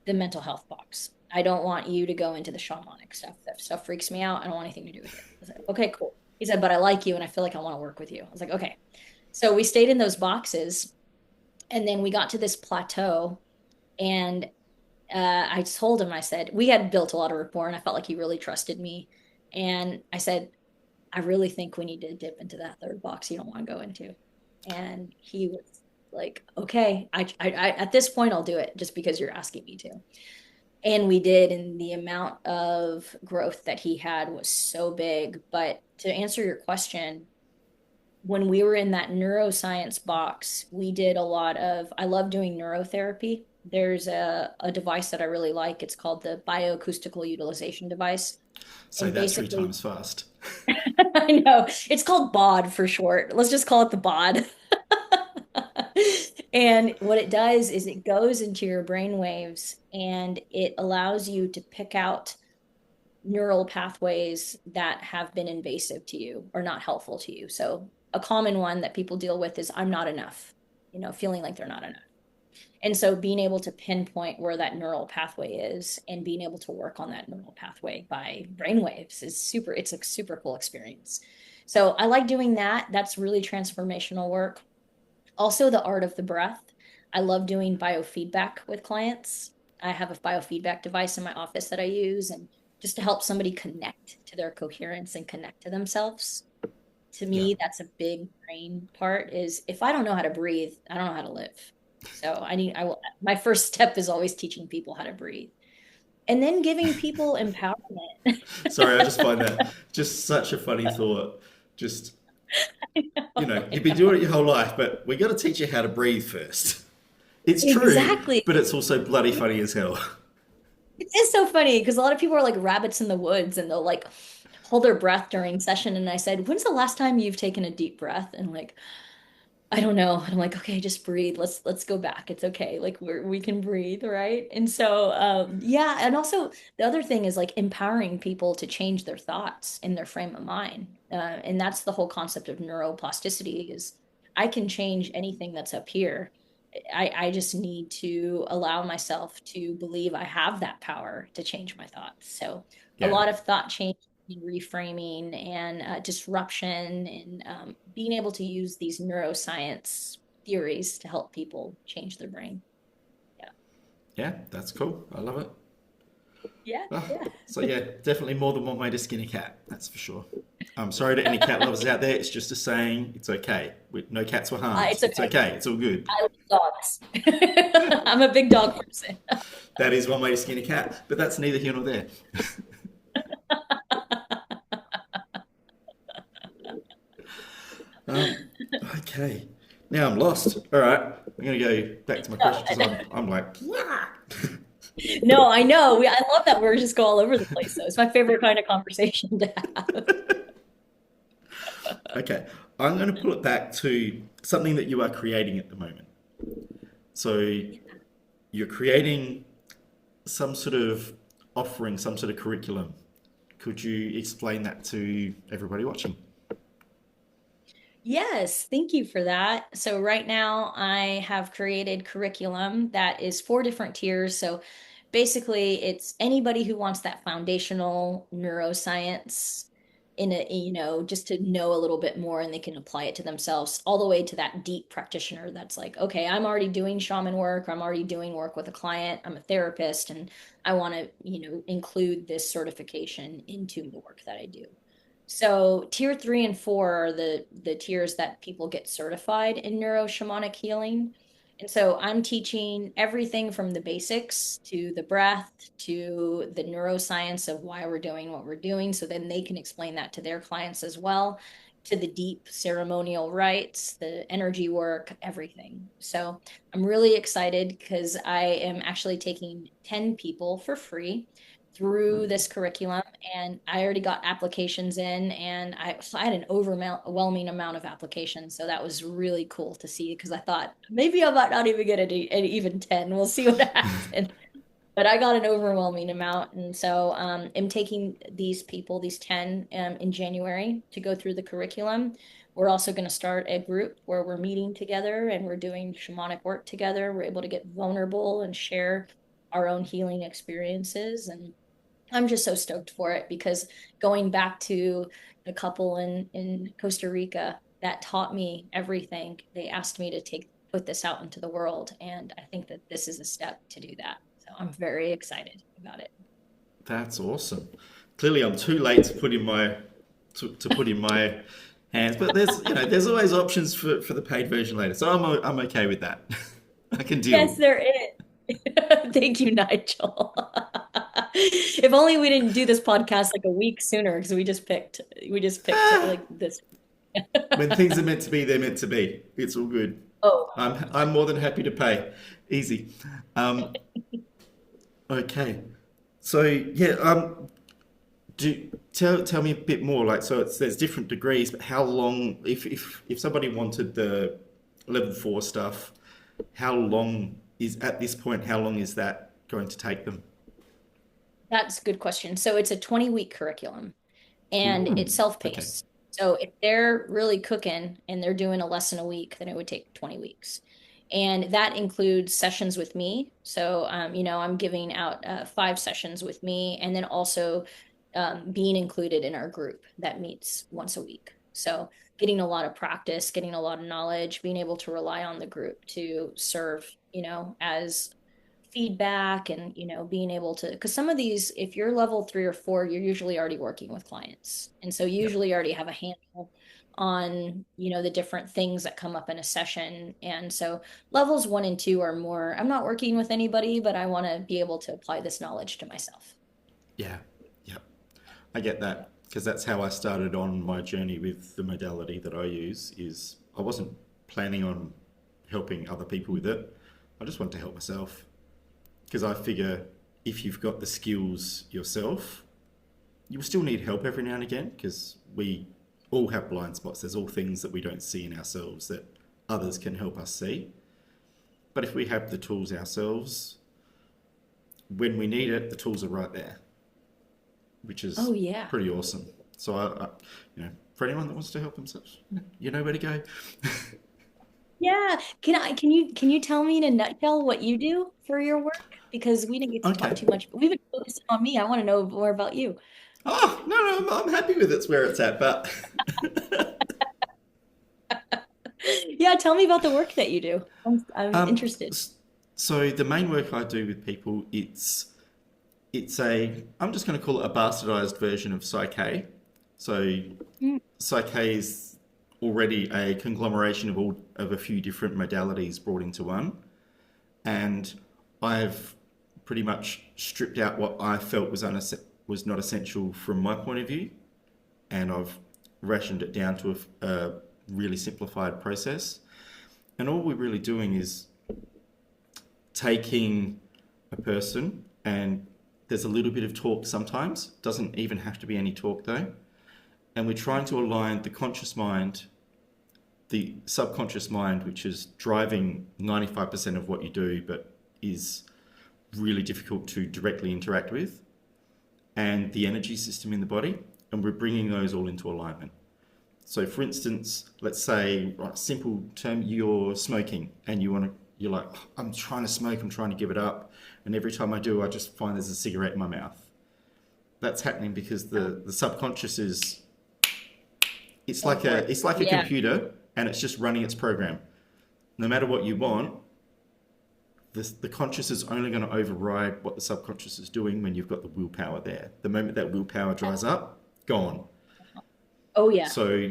mental health box. I don't want you to go into the shamanic stuff. That stuff freaks me out. I don't want anything to do with it. I was like, okay, cool. He said, but I like you and I feel like I want to work with you. I was like, okay. So we stayed in those boxes and then we got to this plateau and I told him, I said, we had built a lot of rapport and I felt like he really trusted me. And I said, I really think we need to dip into that third box you don't want to go into. And he was like, okay, at this point, I'll do it just because you're asking me to. And we did. And the amount of growth that he had was so big. But to answer your question, when we were in that neuroscience box, we did a lot of, I love doing neurotherapy. There's a device that I really like. It's called the bioacoustical utilization device. Say And that three basically, times fast. I know it's called BOD for short. Let's just call it the BOD. And what it does is it goes into your brain waves and it allows you to pick out neural pathways that have been invasive to you or not helpful to you. So a common one that people deal with is I'm not enough, feeling like they're not enough. And so being able to pinpoint where that neural pathway is and being able to work on that neural pathway by brainwaves is it's a super cool experience. So I like doing that. That's really transformational work. Also, the art of the breath. I love doing biofeedback with clients. I have a biofeedback device in my office that I use, and just to help somebody connect to their coherence and connect to themselves. To Yeah. me, that's a big brain part is if I don't know how to breathe, I don't know how to live. So my first step is always teaching people how to breathe and then giving people empowerment. Sorry, I just find that just such a funny thought. Just, you've been doing it your whole life, but we got to teach you how to breathe first. It's true, Exactly. but it's also bloody funny as hell. It is so funny because a lot of people are like rabbits in the woods and they'll like hold their breath during session. And I said, when's the last time you've taken a deep breath? And like, I don't know. And I'm like, okay, just breathe. Let's go back. It's okay. Like we can breathe, right? And so yeah, and also the other thing is like empowering people to change their thoughts in their frame of mind. And that's the whole concept of neuroplasticity is I can change anything that's up here. I just need to allow myself to believe I have that power to change my thoughts. So a Yeah. lot of thought change and reframing and disruption and being able to use these neuroscience theories to help people change their brain. Yeah. Yeah, that's cool. I love it. Yeah. Ah, Yeah. so yeah, definitely more than one way to skin a cat. That's for sure. I'm sorry to any cat lovers out there. It's just a saying. It's okay. No cats were harmed. It's It's okay. okay. It's all good. I love dogs. I'm a big dog person. That is one way to skin a cat, but that's neither here nor there. Um, okay. Now I'm lost. All right. I'm gonna go back to my question because I'm like, yeah. No, I know. I love that we're just go all over the place, though. It's my favorite kind of conversation to have. Okay. I'm going to pull it back to something that you are creating at the moment. So you're creating some sort of offering, some sort of curriculum. Could you explain that to everybody watching? Yes, thank you for that. So right now I have created curriculum that is four different tiers. So basically it's anybody who wants that foundational neuroscience in a, just to know a little bit more and they can apply it to themselves, all the way to that deep practitioner that's like, okay, I'm already doing shaman work, I'm already doing work with a client, I'm a therapist, and I want to, include this certification into the work that I do. So tier 3 and 4 are the tiers that people get certified in neuroshamanic healing. And so I'm teaching everything from the basics to the breath to the neuroscience of why we're doing what we're doing. So then they can explain that to their clients as well, to the deep ceremonial rites, the energy work, everything. So I'm really excited because I am actually taking 10 people for free through this curriculum, and I already got applications in, and I had an overwhelming amount of applications, so that was really cool to see because I thought maybe I might not even get an even 10. We'll see what happens. But I got an overwhelming amount, and so I'm taking these people, these 10, in January to go through the curriculum. We're also going to start a group where we're meeting together and we're doing shamanic work together. We're able to get vulnerable and share our own healing experiences, and I'm just so stoked for it because going back to the couple in Costa Rica that taught me everything. They asked me to put this out into the world, and I think that this is a step to do that. So I'm very excited about it. That's awesome. Clearly, I'm too late to put in my to put in my hands, but there's always options for the paid version later, so I'm okay with that. I can Yes, deal. there is. Thank you, Nigel. If only we didn't do this podcast like a week sooner because we just picked Ah, like this. when things are meant to be, they're meant to be. It's all good. Oh, I'm more than happy to pay. Easy. Um, okay. So yeah, tell me a bit more. Like, so there's different degrees, but how long? If somebody wanted the level 4 stuff, how long is at this point? How long is that going to take them? that's a good question. So it's a 20-week curriculum and Ooh, it's okay. self-paced. So if they're really cooking and they're doing a lesson a week, then it would take 20 weeks. And that includes sessions with me. So, I'm giving out 5 sessions with me, and then also being included in our group that meets once a week. So, getting a lot of practice, getting a lot of knowledge, being able to rely on the group to serve, as feedback and being able to, because some of these, if you're level 3 or 4, you're usually already working with clients, and so you Yep. usually already have a handle on the different things that come up in a session. And so levels 1 and 2 are more, I'm not working with anybody, but I want to be able to apply this knowledge to myself. Yeah. Yep. I get that because that's how I started on my journey with the modality that I use. Is I wasn't planning on helping other people with it. I just want to help myself because I figure if you've got the skills yourself, You will still need help every now and again because we all have blind spots. There's all things that we don't see in ourselves that others can help us see. But if we have the tools ourselves, when we need it, the tools are right there, which Oh is yeah. pretty awesome. So for anyone that wants to help themselves, you know where to go. Yeah. Can you tell me in a nutshell what you do for your work? Because we didn't get to talk Okay. too much, but we've been focusing on me. I want to know more about you. Oh, no, no, I'm happy with it's where it's at, but Yeah, tell me about the work that you do. I'm um, interested. so the main work I do with people, it's a I'm just going to call it a bastardized version of Psyche. So Mm. Psyche is already a conglomeration of a few different modalities brought into one, and I've pretty much stripped out what I felt was not essential from my point of view, and I've rationed it down to a really simplified process. And all we're really doing is taking a person, and there's a little bit of talk sometimes, doesn't even have to be any talk though, and we're trying to align the conscious mind, the subconscious mind, which is driving 95% of what you do, but is really difficult to directly interact with, and the energy system in the body, and we're bringing those all into alignment. So, for instance, let's say, right, simple term, you're smoking, and you're like, "Oh, I'm trying to smoke, I'm trying to give it up, and every time I do, I just find there's a cigarette in my mouth." That's happening because the subconscious is Go for it. it's like a Yeah. computer, and it's just running its program. No matter what you want, the conscious is only going to override what the subconscious is doing when you've got the willpower there. The moment that willpower dries up, gone. Oh yeah. So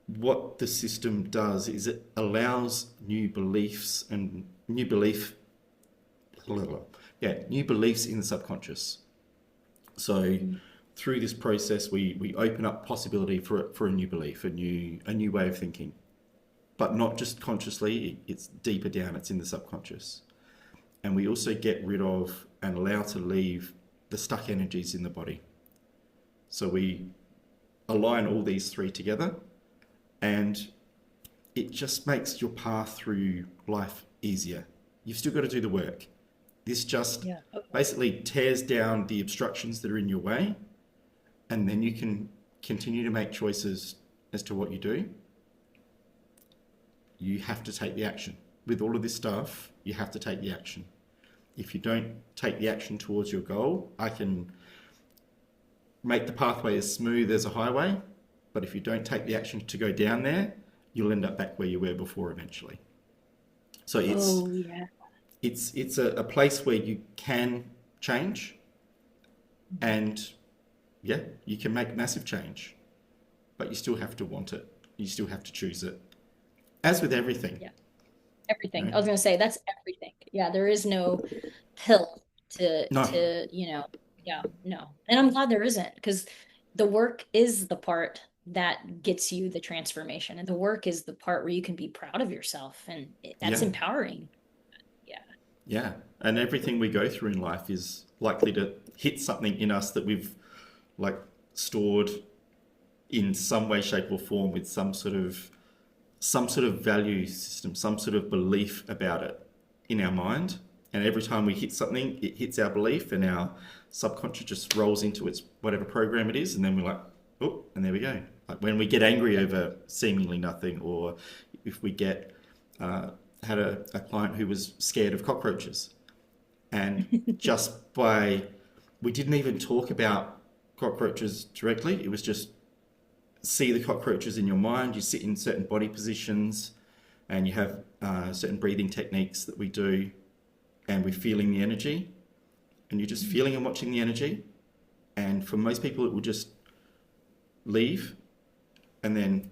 what the system does is it allows new beliefs and new belief, new beliefs in the subconscious. So Mm. through this process, we open up possibility for a new belief, a new way of thinking, but not just consciously. It's deeper down. It's in the subconscious, and we also get rid of and allow to leave the stuck energies in the body. So we align all these three together, and it just makes your path through life easier. You've still got to do the work. This just Yeah. Okay. basically tears down the obstructions that are in your way, and then you can continue to make choices as to what you do. You have to take the action. With all of this stuff, you have to take the action. If you don't take the action towards your goal, I can make the pathway as smooth as a highway, but if you don't take the action to go down there, you'll end up back where you were before eventually. So Oh yeah. it's a place where you can change, and yeah, you can make massive change, but you still have to want it. You still have to choose it. As with everything, Yeah. you Everything. know. I was gonna say that's everything. Yeah, there is no pill No, to yeah, no. And I'm glad there isn't because the work is the part that gets you the transformation. And the work is the part where you can be proud of yourself and that's yeah, empowering. Yeah. yeah. And everything we go through in life is likely to hit something in us that we've like stored in some way, shape, or form with some sort of value system, some sort of belief about it in our mind. And every time we hit something, it hits our belief, and our subconscious just rolls into its whatever program it is. And then we're like, oh, and there we go. Like when we get angry over seemingly nothing, or if we get, had a client who was scared of cockroaches. And just by, we didn't even talk about cockroaches directly, it was just see the cockroaches in your mind. You sit in certain body positions, and you have certain breathing techniques that we do, and we're feeling the energy, and you're just feeling and watching the energy. And for most people, it will just leave, and then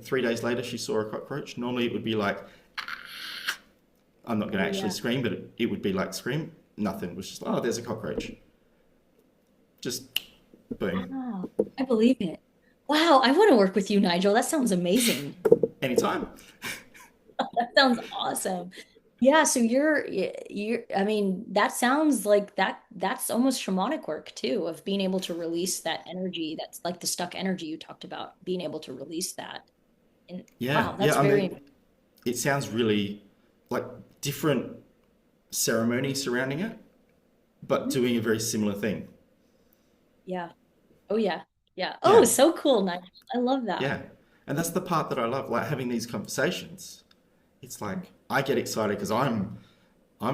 3 days later, she saw a cockroach. Normally, it would be like, I'm not going to Oh actually yeah. scream, but it would be like scream. Nothing. It was just, oh, there's a cockroach. Just boom. Wow. I believe it. Wow, I want to work with you, Nigel. That sounds amazing. Anytime. That sounds awesome. Yeah, so I mean, that sounds like that's almost shamanic work too, of being able to release that energy, that's like the stuck energy you talked about, being able to release that. And Yeah, wow, yeah. that's I very, mean, it sounds really like different ceremony surrounding it, but Mhm. doing a very similar thing. Yeah. Oh yeah. Yeah. Oh, Yeah, so cool, Nigel. I love that. yeah. And that's the part that I love, like having these conversations. It's like I get excited because I'm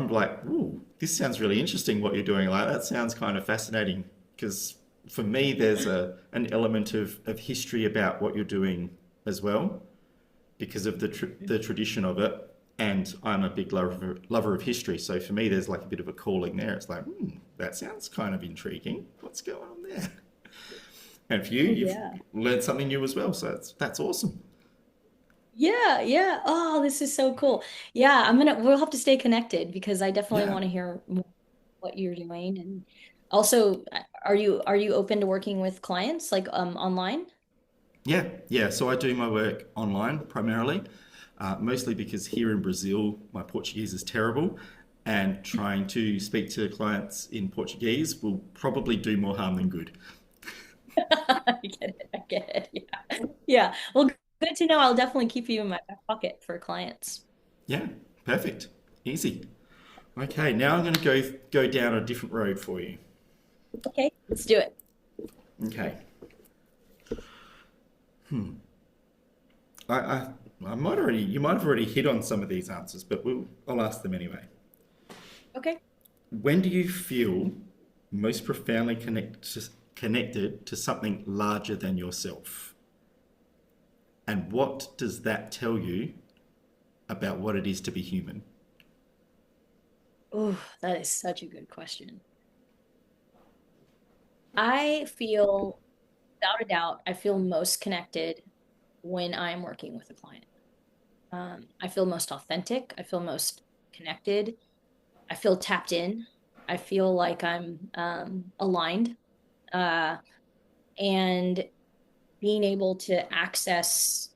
like, ooh, this sounds really interesting what you're doing. Like that sounds kind of fascinating because for me there's an element of history about what you're doing as well because of the tradition of it. And I'm a big lover of history, so for me there's like a bit of a calling there. It's like, that sounds kind of intriguing. What's going on there? And for you, Oh you've yeah. learned something new as well, so that's awesome. Yeah, yeah. Oh, this is so cool. Yeah, we'll have to stay connected because I definitely Yeah. want to hear more what you're doing. And also, are you open to working with clients like online? Yeah, yeah. So I do my work online primarily, mostly because here in Brazil, my Portuguese is terrible, and trying to speak to clients in Portuguese will probably do more harm than good. I get it. I get it. Yeah. Yeah. Well, good to know. I'll definitely keep you in my back pocket for clients. Yeah, perfect. Easy. Okay, now I'm going to go down a different road for you. Okay, let's do it. Okay. I, I, I might already, you might have already hit on some of these answers, but I'll ask them anyway. Okay. When do you feel most profoundly connected to something larger than yourself? And what does that tell you about what it is to be human? Oh, that is such a good question. I feel, without a doubt, I feel most connected when I'm working with a client. I feel most authentic. I feel most connected. I feel tapped in. I feel like I'm aligned. Uh, and being able to access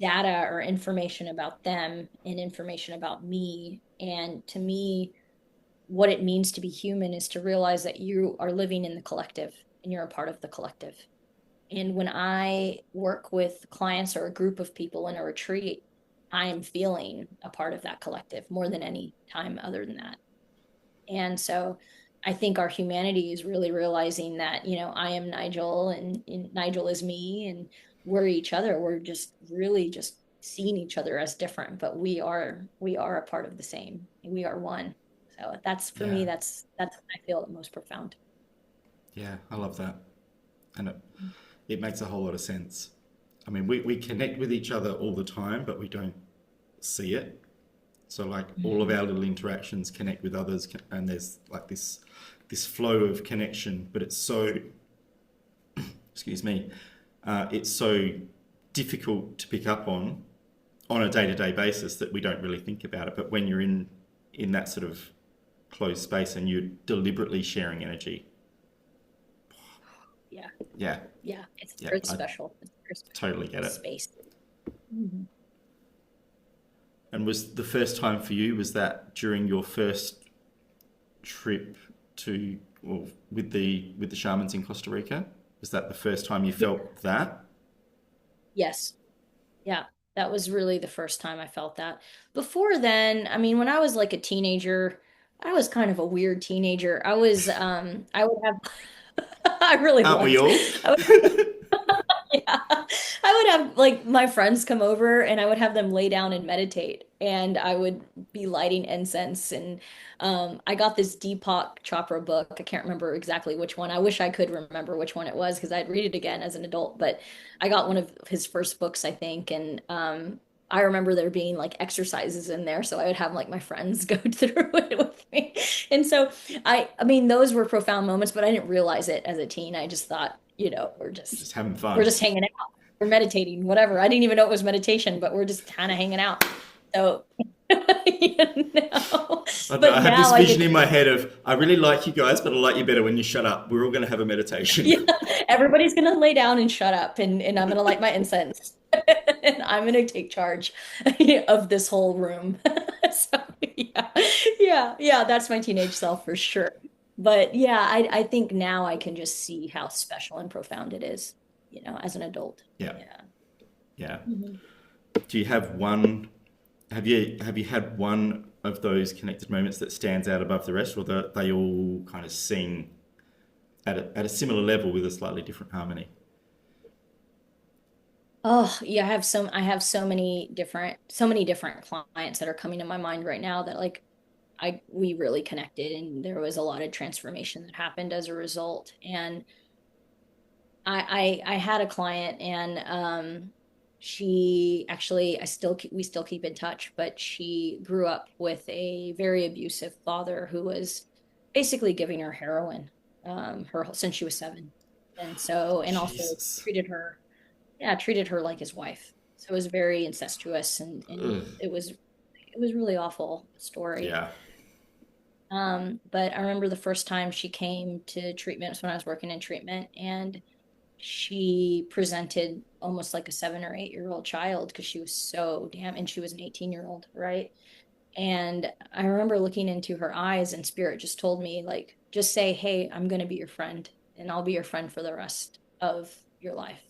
data or information about them and information about me. And to me, what it means to be human is to realize that you are living in the collective and you're a part of the collective. And when I work with clients or a group of people in a retreat, I am feeling a part of that collective more than any time other than that. And so I think our humanity is really realizing that, I am Nigel and Nigel is me and we're each other. We're just really just seeing each other as different, but we are a part of the same. We are one. So that's for Yeah, me, that's when I feel the most profound. yeah, I love that. And it makes a whole lot of sense. I mean, we connect with each other all the time, but we don't see it. So like all of Mhm. our little interactions connect with others, and there's like this flow of connection, but it's so, excuse me, it's so difficult to pick up on a day-to-day basis that we don't really think about it. But when you're in that sort of closed space and you're deliberately sharing energy, Yeah. yeah, Yeah. It's yeah, very I special. It's a very special totally get it. space. Mhm. And was the first time for you, was that during your first trip to, well, with the shamans in Costa Rica? Was that the first time you Yeah. felt that? Yes. Yeah, that was really the first time I felt that. Before then, I mean, when I was like a teenager, I was kind of a weird teenager. I would have, I really Aren't we was. all? I would, yeah, I would have like my friends come over and I would have them lay down and meditate. And I would be lighting incense. And I got this Deepak Chopra book. I can't remember exactly which one. I wish I could remember which one it was because I'd read it again as an adult. But I got one of his first books, I think. And I remember there being like exercises in there. So I would have like my friends go through it with me. And so I mean, those were profound moments, but I didn't realize it as a teen. I just thought, we're just Just having we're fun. just hanging out. We're meditating, whatever. I didn't even know it was meditation, but we're just kind of hanging out. So, I, know, but I have this now I vision get in my head of, I really like you guys, but I like you better when you shut up. We're all going to have a yeah, meditation. everybody's gonna lay down and shut up, and I'm gonna light my incense, and I'm gonna take charge of this whole room. So yeah, yeah, that's my teenage self for sure. But yeah, I think now I can just see how special and profound it is, as an adult. Yeah, Yeah. yeah. Mhm. Do you have one? Have you had one of those connected moments that stands out above the rest, or they all kind of sing at a similar level with a slightly different harmony? Oh, yeah, I have so many different clients that are coming to my mind right now that like we really connected and there was a lot of transformation that happened as a result. And I had a client and she actually we still keep in touch, but she grew up with a very abusive father who was basically giving her heroin her since she was 7. And also Jesus. treated her yeah, treated her like his wife. So it was very incestuous and Ugh. it was really awful story. Yeah. But I remember the first time she came to treatment was when I was working in treatment, and she presented almost like a 7 or 8 year old child because she was so damn, and she was an 18-year-old, right? And I remember looking into her eyes, and spirit just told me, like, just say, hey, I'm going to be your friend, and I'll be your friend for the rest of your life.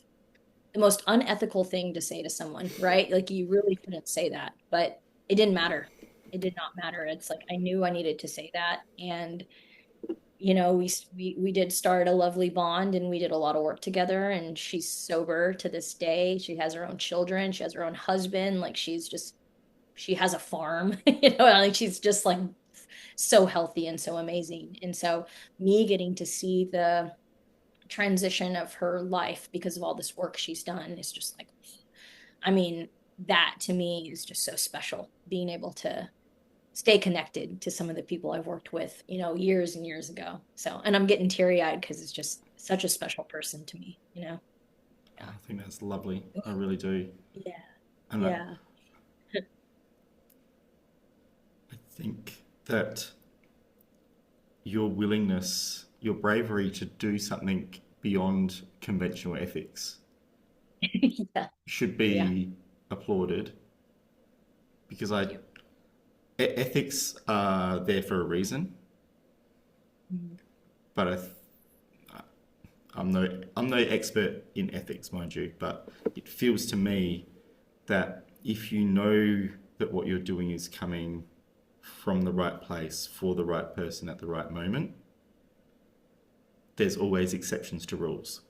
The most unethical thing to say to someone, right? Like, you really shouldn't say that, but it didn't matter. It did not matter. It's like I knew I needed to say that. And we did start a lovely bond and we did a lot of work together, and she's sober to this day. She has her own children, she has her own husband, like she has a farm. Like she's just like so healthy and so amazing. And so me getting to see the transition of her life because of all this work she's done is just like, I mean, that to me is just so special, being able to stay connected to some of the people I've worked with, years and years ago. So, and I'm getting teary eyed because it's just such a special person to me. I Yeah. think that's lovely. I really do. Yeah. And Yeah. I think that your willingness, your bravery to do something beyond conventional ethics Yeah. should Yeah. be applauded because Thank you. ethics are there for a reason. Mhm. But I'm no expert in ethics, mind you. But it feels to me that if you know that what you're doing is coming from the right place for the right person at the right moment, there's always exceptions to rules.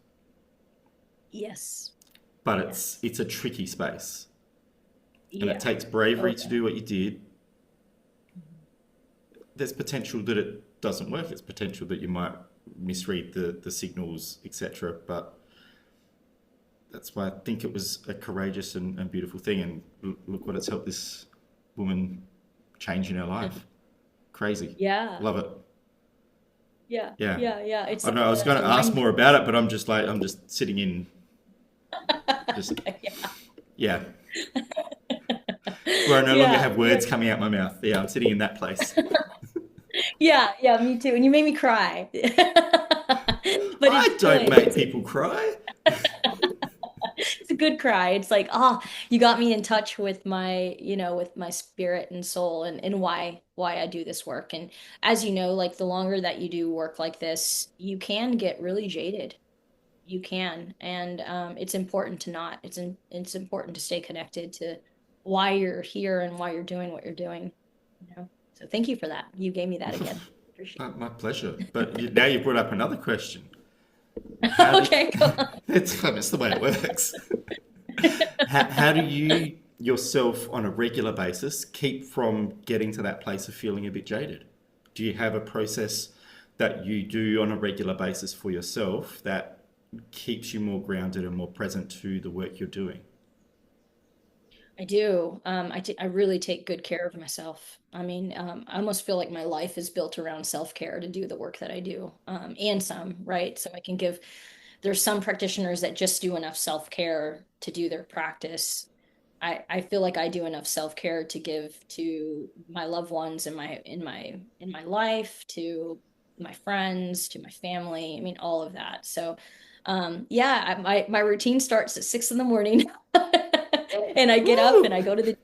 Yes. But Yes. it's a tricky space, and it Yeah. takes Oh, bravery to yeah. do what you did. Mhm. There's potential that it doesn't work. It's potential that you might misread the signals, etc. But that's why I think it was a courageous and beautiful thing. And look what it's helped this woman change in her life. Crazy. Yeah. Love it. Yeah. Yeah. Yeah. Yeah. It's I such know I was going a to ask more mindful. about it, but I'm just sitting in, just, Yeah. yeah, where I no longer Yeah. have Yeah. words coming out my mouth. Yeah, I'm sitting in that place. Yeah. Yeah. Me too. And you made me cry. But it's I don't good. make people cry. It's a good cry. It's like, you got me in touch with my spirit and soul and why I do this work. And as you know, like the longer that you do work like this, you can get really jaded. You can. And it's important to not. It's important to stay connected to why you're here and why you're doing what you're doing. So thank you for that. You gave me that again. Appreciate My pleasure. But now you've brought up another question. it. How do Okay, go it's the way it works. How do you yourself on a regular basis keep from getting to that place of feeling a bit jaded? Do you have a process that you do on a regular basis for yourself that keeps you more grounded and more present to the work you're doing? I do. I really take good care of myself. I mean, I almost feel like my life is built around self-care to do the work that I do, and some, right? So I can give, there's some practitioners that just do enough self-care to do their practice. I feel like I do enough self-care to give to my loved ones in my life, to my friends, to my family. I mean, all of that. So, yeah, my routine starts at 6 in the morning, and I get up and Woo! I go to the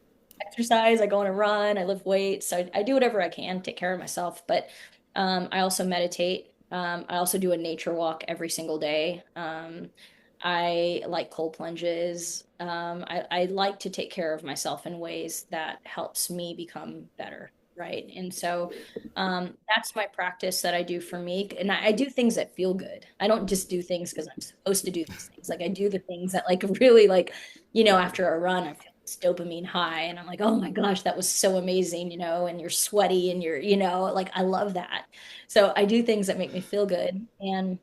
exercise, I go on a run, I lift weights. So I do whatever I can, take care of myself. But I also meditate. I also do a nature walk every single day. I like cold plunges. I like to take care of myself in ways that helps me become better, right? And so that's my practice that I do for me. And I do things that feel good. I don't just do things because I'm supposed to do these things. Like I do the things that like really like, after a run, I feel this dopamine high and I'm like, oh my gosh, that was so amazing, and you're sweaty and like I love that. So I do things that make me feel good. And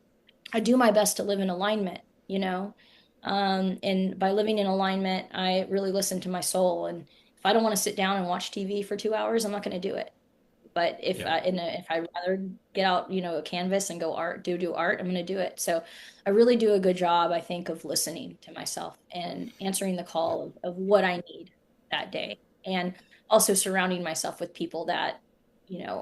I do my best to live in alignment, you know? And by living in alignment, I really listen to my soul. And if I don't want to sit down and watch TV for 2 hours, I'm not going to do it. But Yeah. if I rather get out, a canvas and go do art, I'm going to do it. So I really do a good job, I think, of listening to myself and answering the call of what I need that day. And also surrounding myself with people that,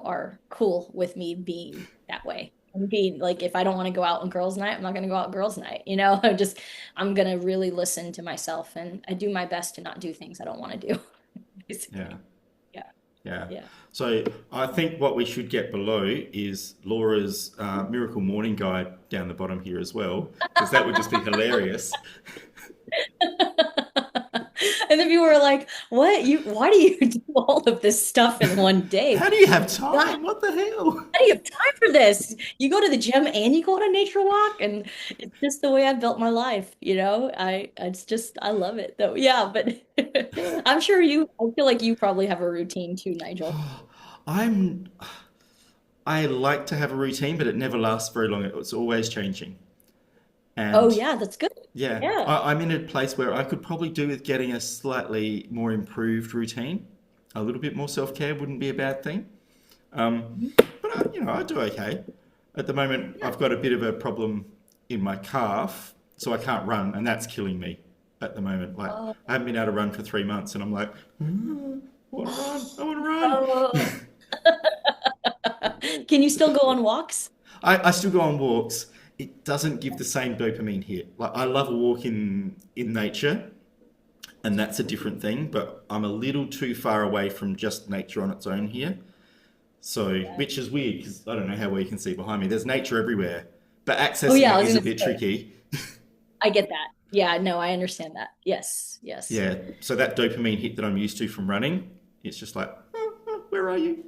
are cool with me being that way. And being like, if I don't want to go out on girls' night, I'm not going to go out girls' night. I'm going to really listen to myself and I do my best to not do things I don't want to do, Yeah. basically. Yeah. Yeah. Yeah. So I think what we should get below is Laura's Miracle Morning Guide down the bottom here as well, because that would just be hilarious. And then people were like, "What? Why do you do all of this stuff in one day? How do you have God, time? What the hell? how do you have time for this? You go to the gym and you go on a nature walk, and it's just the way I've built my life, it's just I love it though. Yeah, but I feel like you probably have a routine too, Nigel. I'm I like to have a routine, but it never lasts very long. It's always changing. Oh And yeah, that's good. yeah, Yeah. I'm in a place where I could probably do with getting a slightly more improved routine. A little bit more self-care wouldn't be a bad thing. Mhm. But I do okay. At the moment, Yeah. I've got a bit of a problem in my calf, so I can't run, and that's killing me at the moment. Like Oh, I haven't been able to run for 3 months, and I'm like, I want to run. I want to run. oh. Can you still go on walks? I still go on walks. It doesn't give the same dopamine hit. Like I love a walk in nature, and that's a different thing. But I'm a little too far away from just nature on its own here. So, Yeah. which is weird because I don't know how well you can see behind me. There's nature everywhere, but Oh accessing yeah, I it was is a gonna bit say. tricky. I get that. Yeah, no, I understand that. Yes, yes. Yeah. So that dopamine hit that I'm used to from running, it's just like, where are you?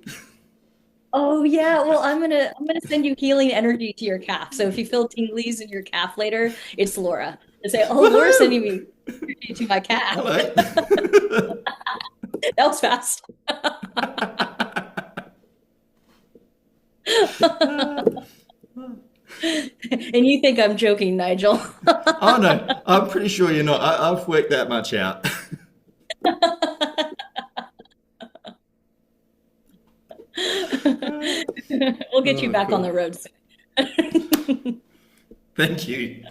Oh yeah, well I'm gonna send you healing energy to your calf. So if you feel tinglies in your calf later, it's Laura. To say, oh, Laura's sending Woohoo! me energy to my calf. Hello. That was fast. And you think I'm joking, Nigel. Oh no, I'm pretty sure you're not. I've worked that much out. We'll get you Oh, back on cool. the road soon. Thank you.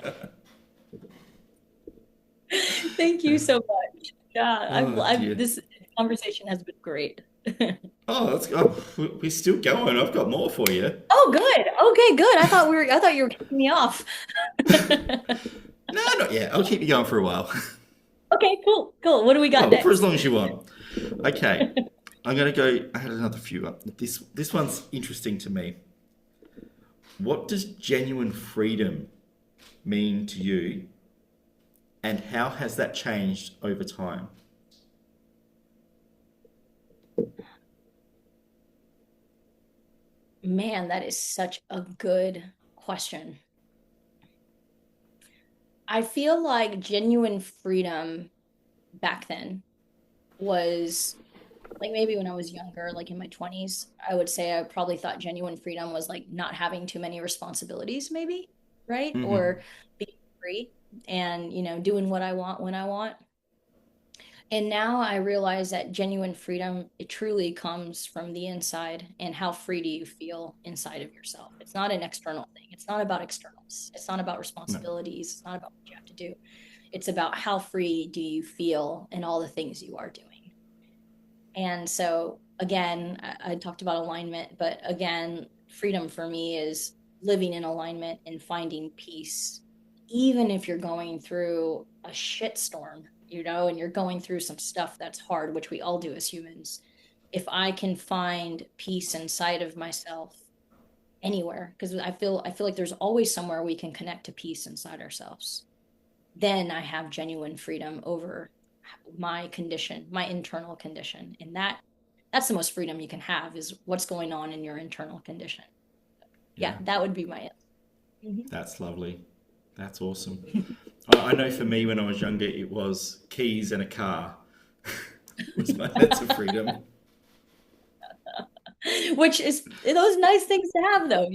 Thank you so much. Yeah, Oh dear. this conversation has been great. Oh, let's go. We're still going. I've got more for you. Oh, good. Okay, good. I thought you were kicking me off. No, not yet. I'll keep you going for a while. Okay, cool, cool. What do we got Well, for as next? long as you want. Okay. I'm gonna go. I had another few up. This one's interesting to me. What does genuine freedom mean to you, and how has that changed over time? Man, that is such a good question. I feel like genuine freedom back then was like maybe when I was younger, like in my 20s, I would say I probably thought genuine freedom was like not having too many responsibilities, maybe, right? Mm-hmm. Or being free and, doing what I want when I want. And now I realize that genuine freedom, it truly comes from the inside and how free do you feel inside of yourself. It's not an external thing. It's not about externals. It's not about No. responsibilities. It's not about what you have to do. It's about how free do you feel in all the things you are doing. And so, again, I talked about alignment, but again, freedom for me is living in alignment and finding peace, even if you're going through a shitstorm. and you're going through some stuff that's hard, which we all do as humans, if I can find peace inside of myself anywhere, because I feel like there's always somewhere we can connect to peace inside ourselves, then I have genuine freedom over my condition, my internal condition. And that's the most freedom you can have, is what's going on in your internal condition. Yeah, Yeah, that would be my answer. that's lovely. That's awesome. I know for me when I was younger, it was keys and a car was my sense of freedom. Which is those nice things to have, though.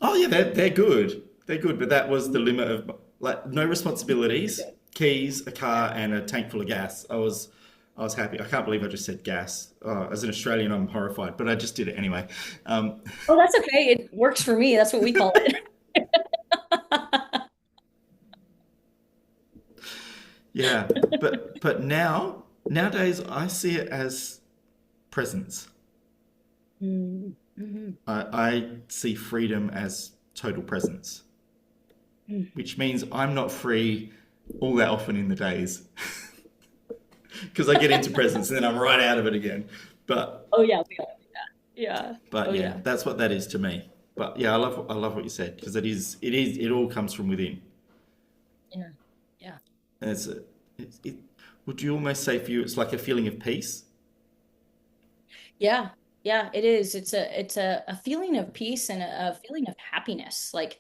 Oh yeah, they're good. They're good, but that was the limit of like no responsibilities, keys, a car, and a tank full of gas. I was happy. I can't believe I just said gas. As an Australian, I'm horrified, but I just did it anyway. Um, Oh, that's okay. It works for me. That's what we call it. yeah, but nowadays I see it as presence. Mhm. I see freedom as total presence, which means I'm not free all that often in the days because I get into presence and then I'm right out of it again. But Oh yeah, we all do that. Yeah. but Oh yeah, yeah. that's what that is to me. But yeah, I love what you said because it all comes from within. Yeah. Yeah. And it would you almost say for you it's like a feeling of peace? Yeah. Yeah, it is. It's a feeling of peace and a feeling of happiness. Like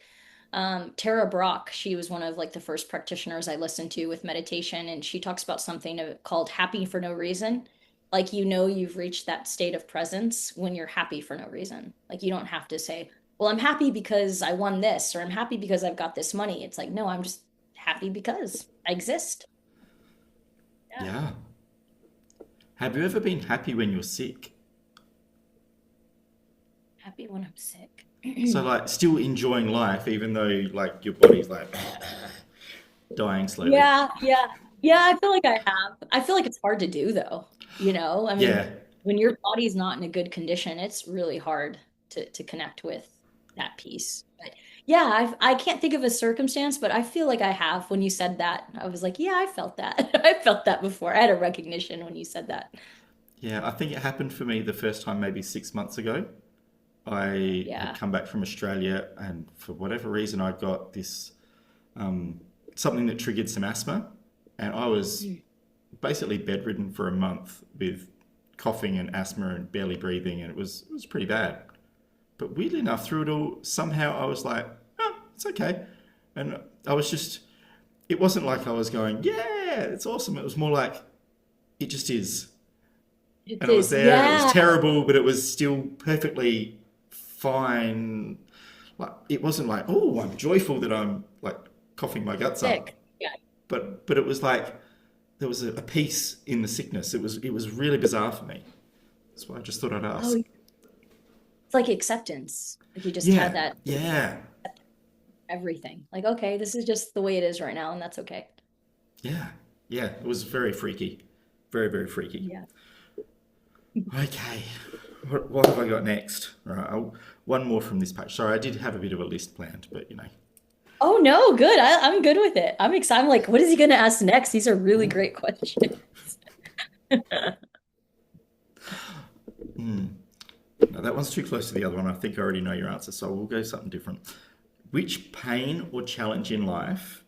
Tara Brach, she was one of like the first practitioners I listened to with meditation, and she talks about something called happy for no reason. Like you've reached that state of presence when you're happy for no reason. Like you don't have to say, "Well, I'm happy because I won this," or "I'm happy because I've got this money." It's like, "No, I'm just happy because I exist." Yeah. Yeah. Have you ever been happy when you're sick? Happy when I'm sick. So like still enjoying life even though like your body's like dying slowly. Yeah, yeah. Yeah, I feel like I have. I feel like it's hard to do though, I mean, Yeah. when your body's not in a good condition, it's really hard to connect with that piece. But yeah, I can't think of a circumstance, but I feel like I have. When you said that, I was like, yeah, I felt that. I felt that before. I had a recognition when you said that. Yeah, I think it happened for me the first time maybe 6 months ago. I had Yeah. come back from Australia and for whatever reason I got this something that triggered some asthma and I was Mm. basically bedridden for a month with coughing and asthma and barely breathing and it was pretty bad. But weirdly enough, through it all, somehow I was like, oh, it's okay. And I was just, it wasn't like I was going, yeah, it's awesome. It was more like, it just is. It And I was is. there and it was Yeah. terrible, but it was still perfectly fine. Like, it wasn't like, oh, I'm joyful that I'm like coughing my guts up. Sick. Yeah. But it was like, there was a peace in the sickness. It was really bizarre for me. That's why I just thought I'd Oh, ask. it's like acceptance. Like you just had Yeah, that yeah, everything. Like, okay, this is just the way it is right now, and that's okay. yeah, yeah. It was very freaky. Very, very freaky. Yeah. Okay. What have I got next? All right, one more from this page. Sorry, I did have a bit of a list planned, but you know. Oh no, good. I'm good with it. I'm excited. I'm like, what is he going to ask next? These are really great questions. No, that one's too close to the other one. I think I already know your answer, so we'll go something different. Which pain or challenge in life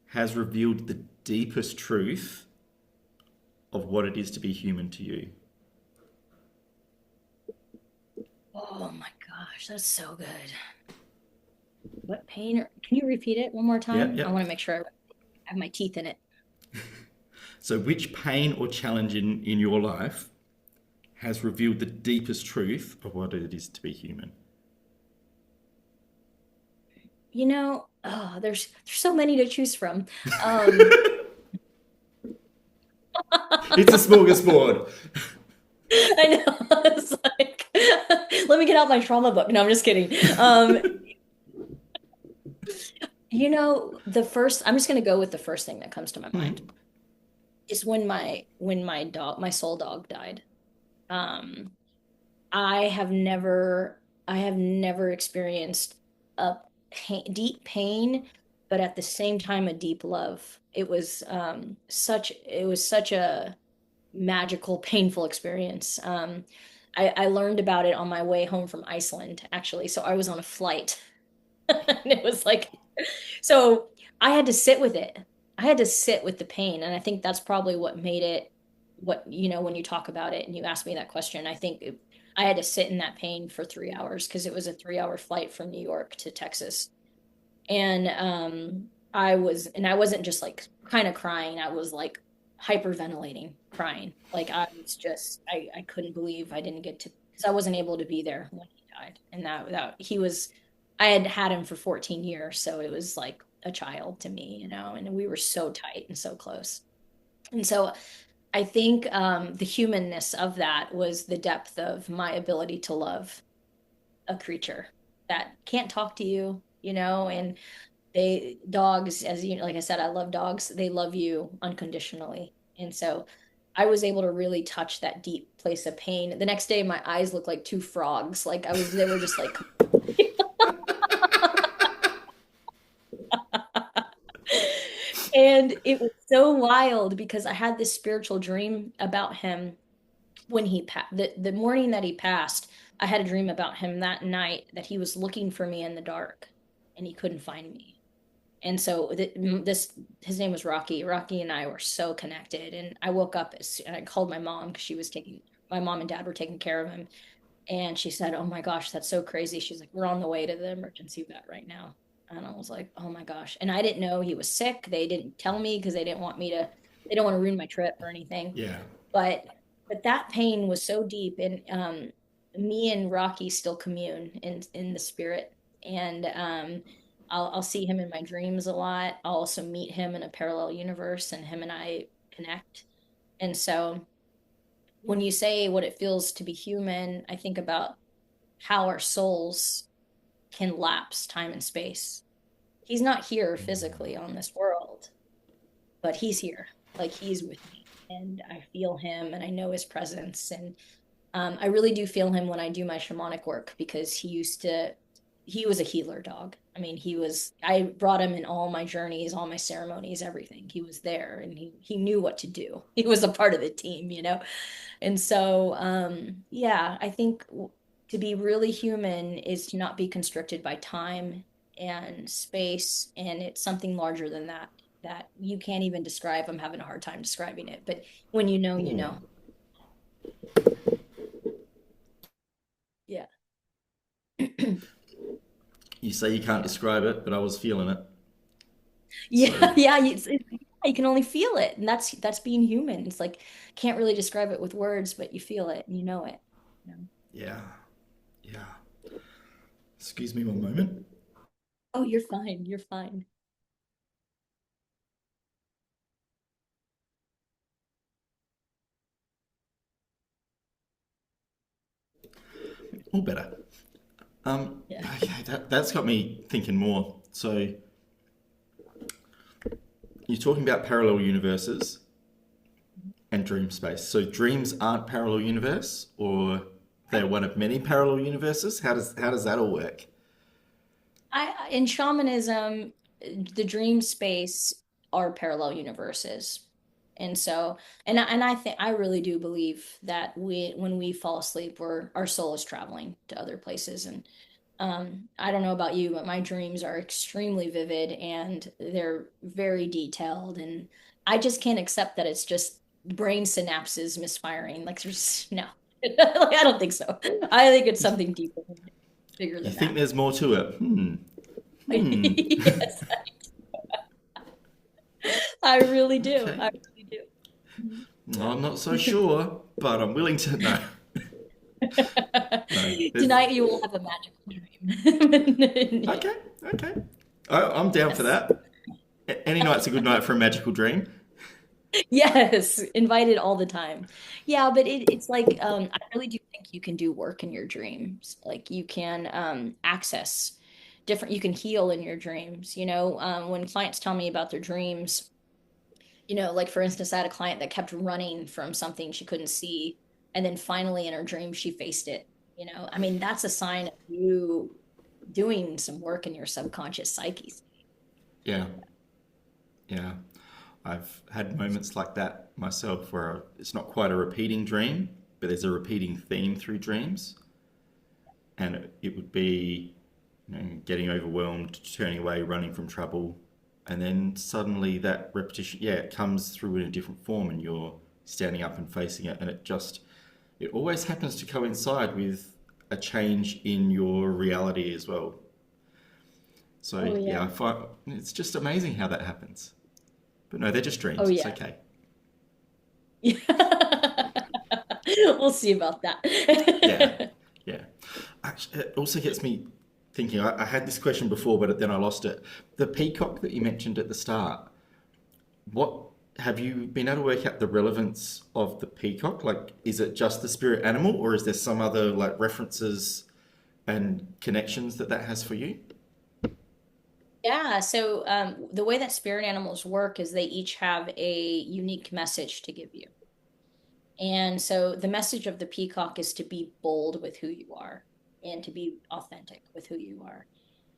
has revealed the deepest truth of what it is to be human to you? Oh my gosh, that's so good. What pain? Can you repeat it one more Yeah, time? I yeah. want to make sure I have my teeth in it. So, which pain or challenge in your life has revealed the deepest truth of what it is to be human? There's so many to choose from. Um, It's a smorgasbord. I know. It's like, let me get out my trauma book. No, I'm just kidding. I'm just gonna go with the first thing that comes to my mind is when my soul dog died. Um, I have never experienced a deep pain, but at the same time, a deep love it was such a magical, painful experience. I learned about it on my way home from Iceland, actually. So I was on a flight, and it was like, so I had to sit with it. I had to sit with the pain, and I think that's probably what made it what, when you talk about it and you ask me that question, I had to sit in that pain for 3 hours because it was a 3 hour flight from New York to Texas. And I wasn't just like kind of crying. I was like hyperventilating, crying. Like I couldn't believe I didn't get to, because I wasn't able to be there when he died. And that he was, I had had him for 14 years. So it was like a child to me, and we were so tight and so close. And so I think the humanness of that was the depth of my ability to love a creature that can't talk to you, and dogs, as you like I said, I love dogs. They love you unconditionally. And so I was able to really touch that deep place of pain. The next day my eyes looked like two frogs. Like they were just like and it was so wild because I had this spiritual dream about him when he passed. The morning that he passed, I had a dream about him that night that he was looking for me in the dark and he couldn't find me. And so this his name was Rocky. Rocky and I were so connected. And I woke up and I called my mom because my mom and dad were taking care of him. And she said, "Oh my gosh, that's so crazy." She's like, "We're on the way to the emergency vet right now." And I was like, "Oh my gosh." And I didn't know he was sick. They didn't tell me because they don't want to ruin my trip or anything. Yeah. But that pain was so deep. And me and Rocky still commune in the spirit. And I'll see him in my dreams a lot. I'll also meet him in a parallel universe, and him and I connect. And so when you say what it feels to be human, I think about how our souls can lapse time and space. He's not here physically on this world, but he's here. Like he's with me, and I feel him, and I know his presence. And I really do feel him when I do my shamanic work because he was a healer dog. I mean, I brought him in all my journeys, all my ceremonies, everything. He was there and he knew what to do. He was a part of the team. And so, yeah, I think to be really human is to not be constricted by time and space. And it's something larger than that you can't even describe. I'm having a hard time describing it, but when you know, you Ooh. know. Yeah. You say you can't describe it, but I was feeling it. So, Yeah, yeah, you can only feel it, and that's being human. It's like can't really describe it with words, but you feel it and you know it. you know? yeah. Yeah. Excuse me one moment. Oh, you're fine. You're fine. All better. Yeah. Okay, that's got me thinking more. So, you're talking about parallel universes and dream space. So, dreams aren't parallel universe, or they're one of many parallel universes? How does that all work? In shamanism, the dream space are parallel universes. And so, and I think I really do believe that when we fall asleep, our soul is traveling to other places. And I don't know about you, but my dreams are extremely vivid and they're very detailed. And I just can't accept that it's just brain synapses misfiring. Like there's no, like, I don't think so. I think it's something deeper, bigger You than think that. there's more to it? Hmm. Yes, I really do. Okay. I really do. I'm not so sure, but I'm willing to know. No. Tonight you will have a magical dream. Okay. Okay. I'm down for Yes. that. Any night's a good night for a magical dream. Yes, invited all the time. Yeah, but it's like I really do think you can do work in your dreams. Like you can access you can heal in your dreams. When clients tell me about their dreams, like for instance, I had a client that kept running from something she couldn't see, and then finally in her dream she faced it. I mean, that's a sign of you doing some work in your subconscious psyche. Yeah. Yeah. I've had moments like that myself where it's not quite a repeating dream, but there's a repeating theme through dreams. And it would be, getting overwhelmed, turning away, running from trouble. And then suddenly that repetition, yeah, it comes through in a different form and you're standing up and facing it. And it always happens to coincide with a change in your reality as well. So Oh yeah, yeah. I find it's just amazing how that happens. But no, they're just Oh dreams. It's yeah. okay. Yeah. We'll see about Yeah, that. yeah. Actually, it also gets me thinking. I had this question before, but then I lost it. The peacock that you mentioned at the start. What have you been able to work out the relevance of the peacock? Like, is it just the spirit animal, or is there some other like references and connections that has for you? Yeah, so the way that spirit animals work is they each have a unique message to give you. And so the message of the peacock is to be bold with who you are and to be authentic with who you are.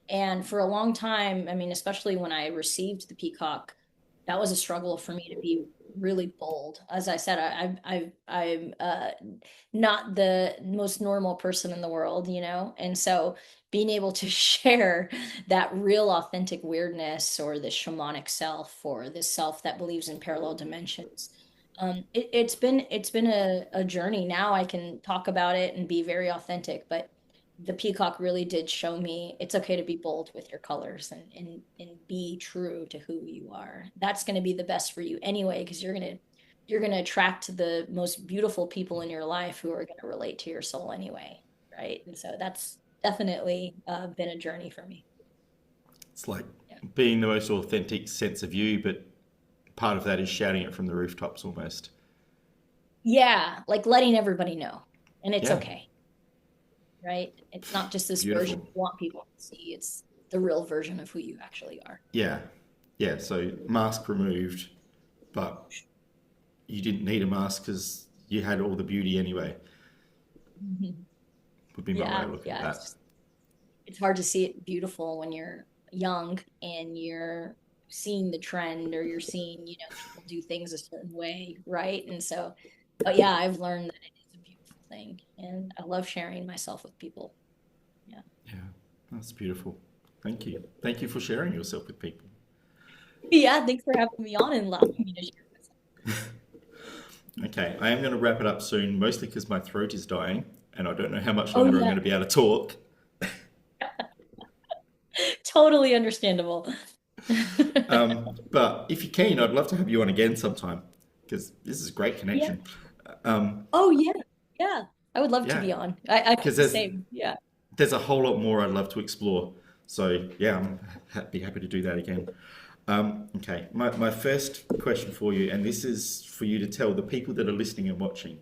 And for a long time, I mean, especially when I received the peacock, that was a struggle for me to be really bold. As I said, I'm not the most normal person in the world, you know? And so being able to share that real authentic weirdness or the shamanic self or this self that believes in parallel dimensions. It's been a journey. Now I can talk about it and be very authentic, but the peacock really did show me it's okay to be bold with your colors and be true to who you are. That's going to be the best for you anyway, because you're going to attract the most beautiful people in your life who are going to relate to your soul anyway, right? And so that's definitely been a journey for me. It's like Yeah. being the most authentic sense of you, but part of that is shouting it from the rooftops almost. Yeah, like letting everybody know. And it's Yeah, okay, right? It's not just this version beautiful. you want people to see. It's the real version of who you actually are. Yeah, yeah. So mask removed, but you didn't need a mask because you had all the beauty anyway. Mhm. Would be my way Yeah, of looking at yeah. that. It's hard to see it beautiful when you're young and you're seeing the trend or you're seeing, people do things a certain way, right? And so, but yeah, I've learned that it is a beautiful thing and I love sharing myself with people. Yeah. Yeah, that's beautiful. Thank you. Thank you for sharing yourself with people. Yeah, thanks for having me on and allowing me to share myself. Okay, I am going to wrap it up soon, mostly because my throat is dying and I don't know how much Oh longer I'm going yeah, to be able to talk. totally understandable. But if you're keen, I'd love to have you on again sometime because this is a great Yeah. connection. Um, Oh yeah. Yeah. I would love to yeah, be on. I feel because the same. Yeah. there's a whole lot more I'd love to explore. So yeah, be happy to do that again. Okay, my first question for you, and this is for you to tell the people that are listening and watching.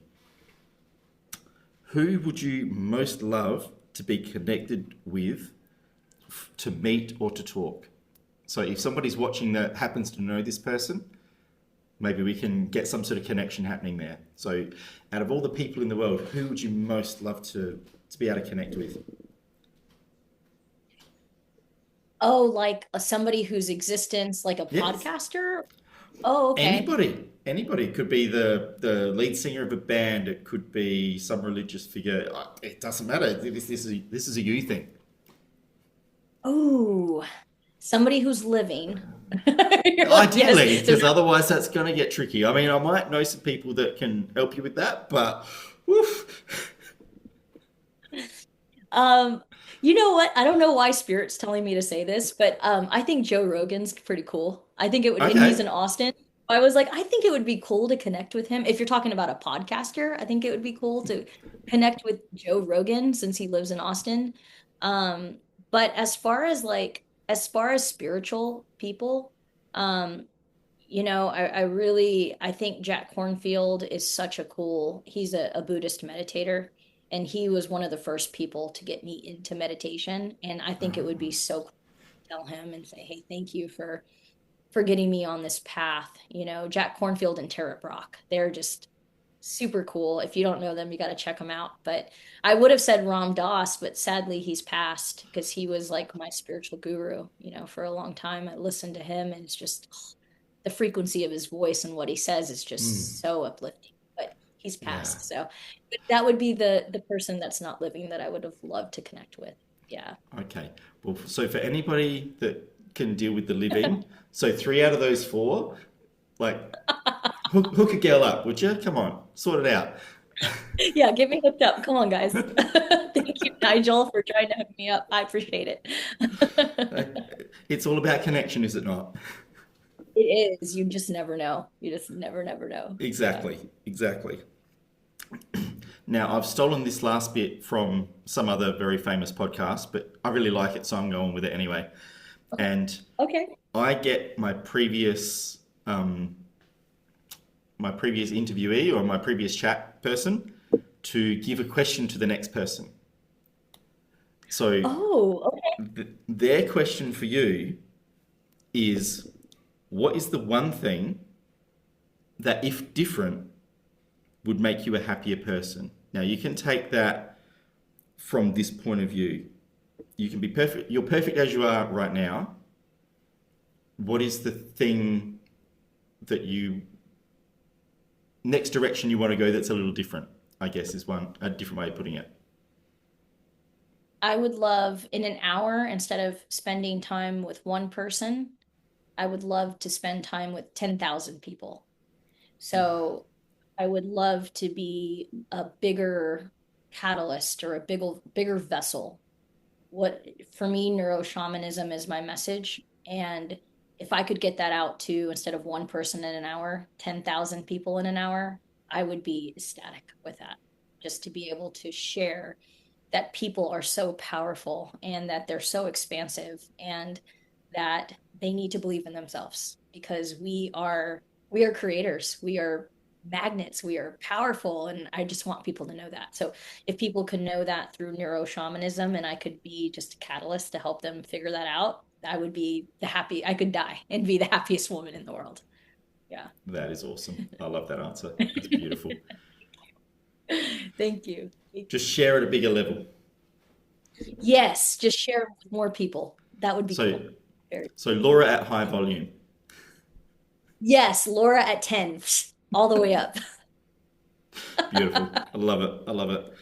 Who would you most love to be connected with, to meet or to talk? So if somebody's watching that happens to know this person, maybe we can get some sort of connection happening there. So out of all the people in the world, who would you most love to be able to connect with? Oh, like somebody whose existence, like a Yes. podcaster? Oh, okay. Anybody. It could be the lead singer of a band. It could be some religious figure. It doesn't matter. This is a you thing. Oh, somebody who's living. You're like, Ideally, yes, there's because otherwise that's going to get tricky. I mean, I might know some people that can help you with that, but woof. um you know what? I don't know why Spirit's telling me to say this, but I think Joe Rogan's pretty cool. I think it would, and he's Okay. in Austin. I was like, I think it would be cool to connect with him. If you're talking about a podcaster, I think it would be cool to connect with Joe Rogan since he lives in Austin. Um, but as far as spiritual people, um, I think Jack Kornfield is such a cool, he's a Buddhist meditator, and he was one of the first people to get me into meditation. And I think it would be so cool to tell him and say, hey, thank you for getting me on this path. Jack Kornfield and Tara Brach, they're just super cool. If you don't know them, you got to check them out. But I would have said Ram Dass, but sadly he's passed because he was like my spiritual guru, for a long time. I listened to him and it's just the frequency of his voice and what he says is just Mm, so uplifting. But he's yeah. passed, so that would be the person that's not living that I would have loved to connect with. Yeah. Okay. Well, so for anybody that can deal with the living, so three out of those four, like hook a girl up, would you? Come on, sort it out. Yeah, get me hooked up. Come on, guys. Thank you, Nigel, for trying to hook me up. I appreciate it. It's all about connection, is it not? It is. You just never know. You just never know. Yeah. Exactly, exactly. Now, I've stolen this last bit from some other very famous podcast, but I really like it, so I'm going with it anyway. And Okay. I get my previous interviewee or my previous chat person to give a question to the next person. So Oh, okay. their question for you is, what is the one thing that, if different, would make you a happier person? Now, you can take that from this point of view. You can be perfect. You're perfect as you are right now. What is the thing that you next direction you want to go that's a little different? I guess is a different way of putting it. I would love in an hour, instead of spending time with one person, I would love to spend time with 10,000 people. So I would love to be a bigger catalyst or a bigger vessel. What for me, neuroshamanism is my message. And if I could get that out to, instead of one person in an hour, 10,000 people in an hour, I would be ecstatic with that. Just to be able to share that people are so powerful and that they're so expansive and that they need to believe in themselves because we are creators. We are magnets. We are powerful. And I just want people to know that. So if people could know that through neuro shamanism and I could be just a catalyst to help them figure that out, I would be I could die and be the happiest woman in the world. Yeah. That is awesome. I love that answer. That's beautiful. Thank you. Just share at a bigger level. Yes, just share it with more people. That would be So, cool. Very. so Laura at high volume. Yes, Laura at 10, all the way up. Beautiful. I love it. I love it.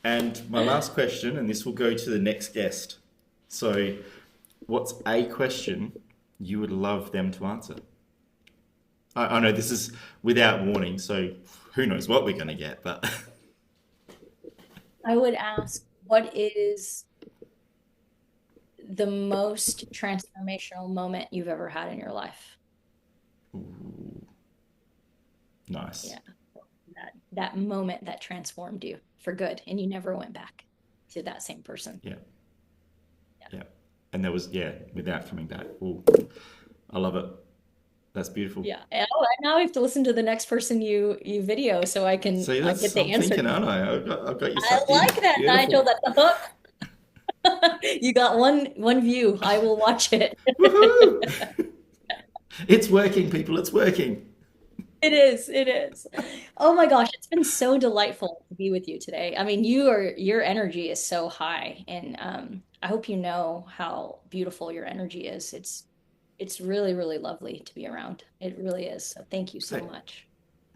And my last question, and this will go to the next guest. So, what's a question you would love them to answer? I know this is without warning, so who knows what we're going to get, but I would ask, what is the most transformational moment you've ever had in your life? nice. Yeah, that moment that transformed you for good and you never went back to that same person. Yeah, Yeah. yeah. And there was, yeah, without coming back. Ooh, I love it. That's beautiful. Yeah. And now I have to listen to the next person you video so See, I get that's, the I'm answer. thinking, aren't I? I've got you I sucked in. like that, Nigel. Beautiful. That's a hook. You got one view. I will watch it. Woohoo! It's working, people. It's working. It is. It is. Oh my gosh, it's been so delightful to be with you today. I mean, your energy is so high, and I hope you know how beautiful your energy is. It's really, really lovely to be around. It really is. So thank you so Th- much.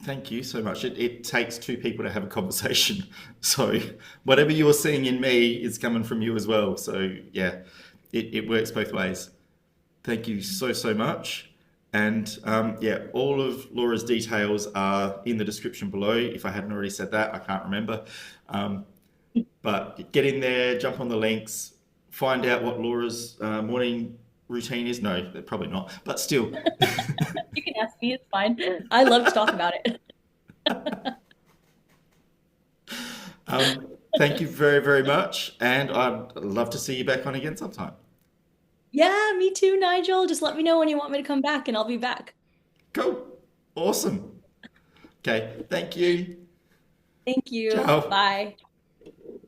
Thank you so much. It takes two people to have a conversation. So whatever you're seeing in me is coming from you as well. So yeah, it works both ways. Thank you so, so much. And yeah, all of Laura's details are in the description below. If I hadn't already said that, I can't remember. Um, but get in there, jump on the links, find out what Laura's morning routine is. No, probably not. But still, You can ask me, it's fine. I love to talk about it. um, thank you very, very much. And I'd love to see you back on again sometime. Yeah, me too, Nigel. Just let me know when you want me to come back and I'll be back. Cool. Awesome. Okay. Thank you. Thank you. Ciao. Bye.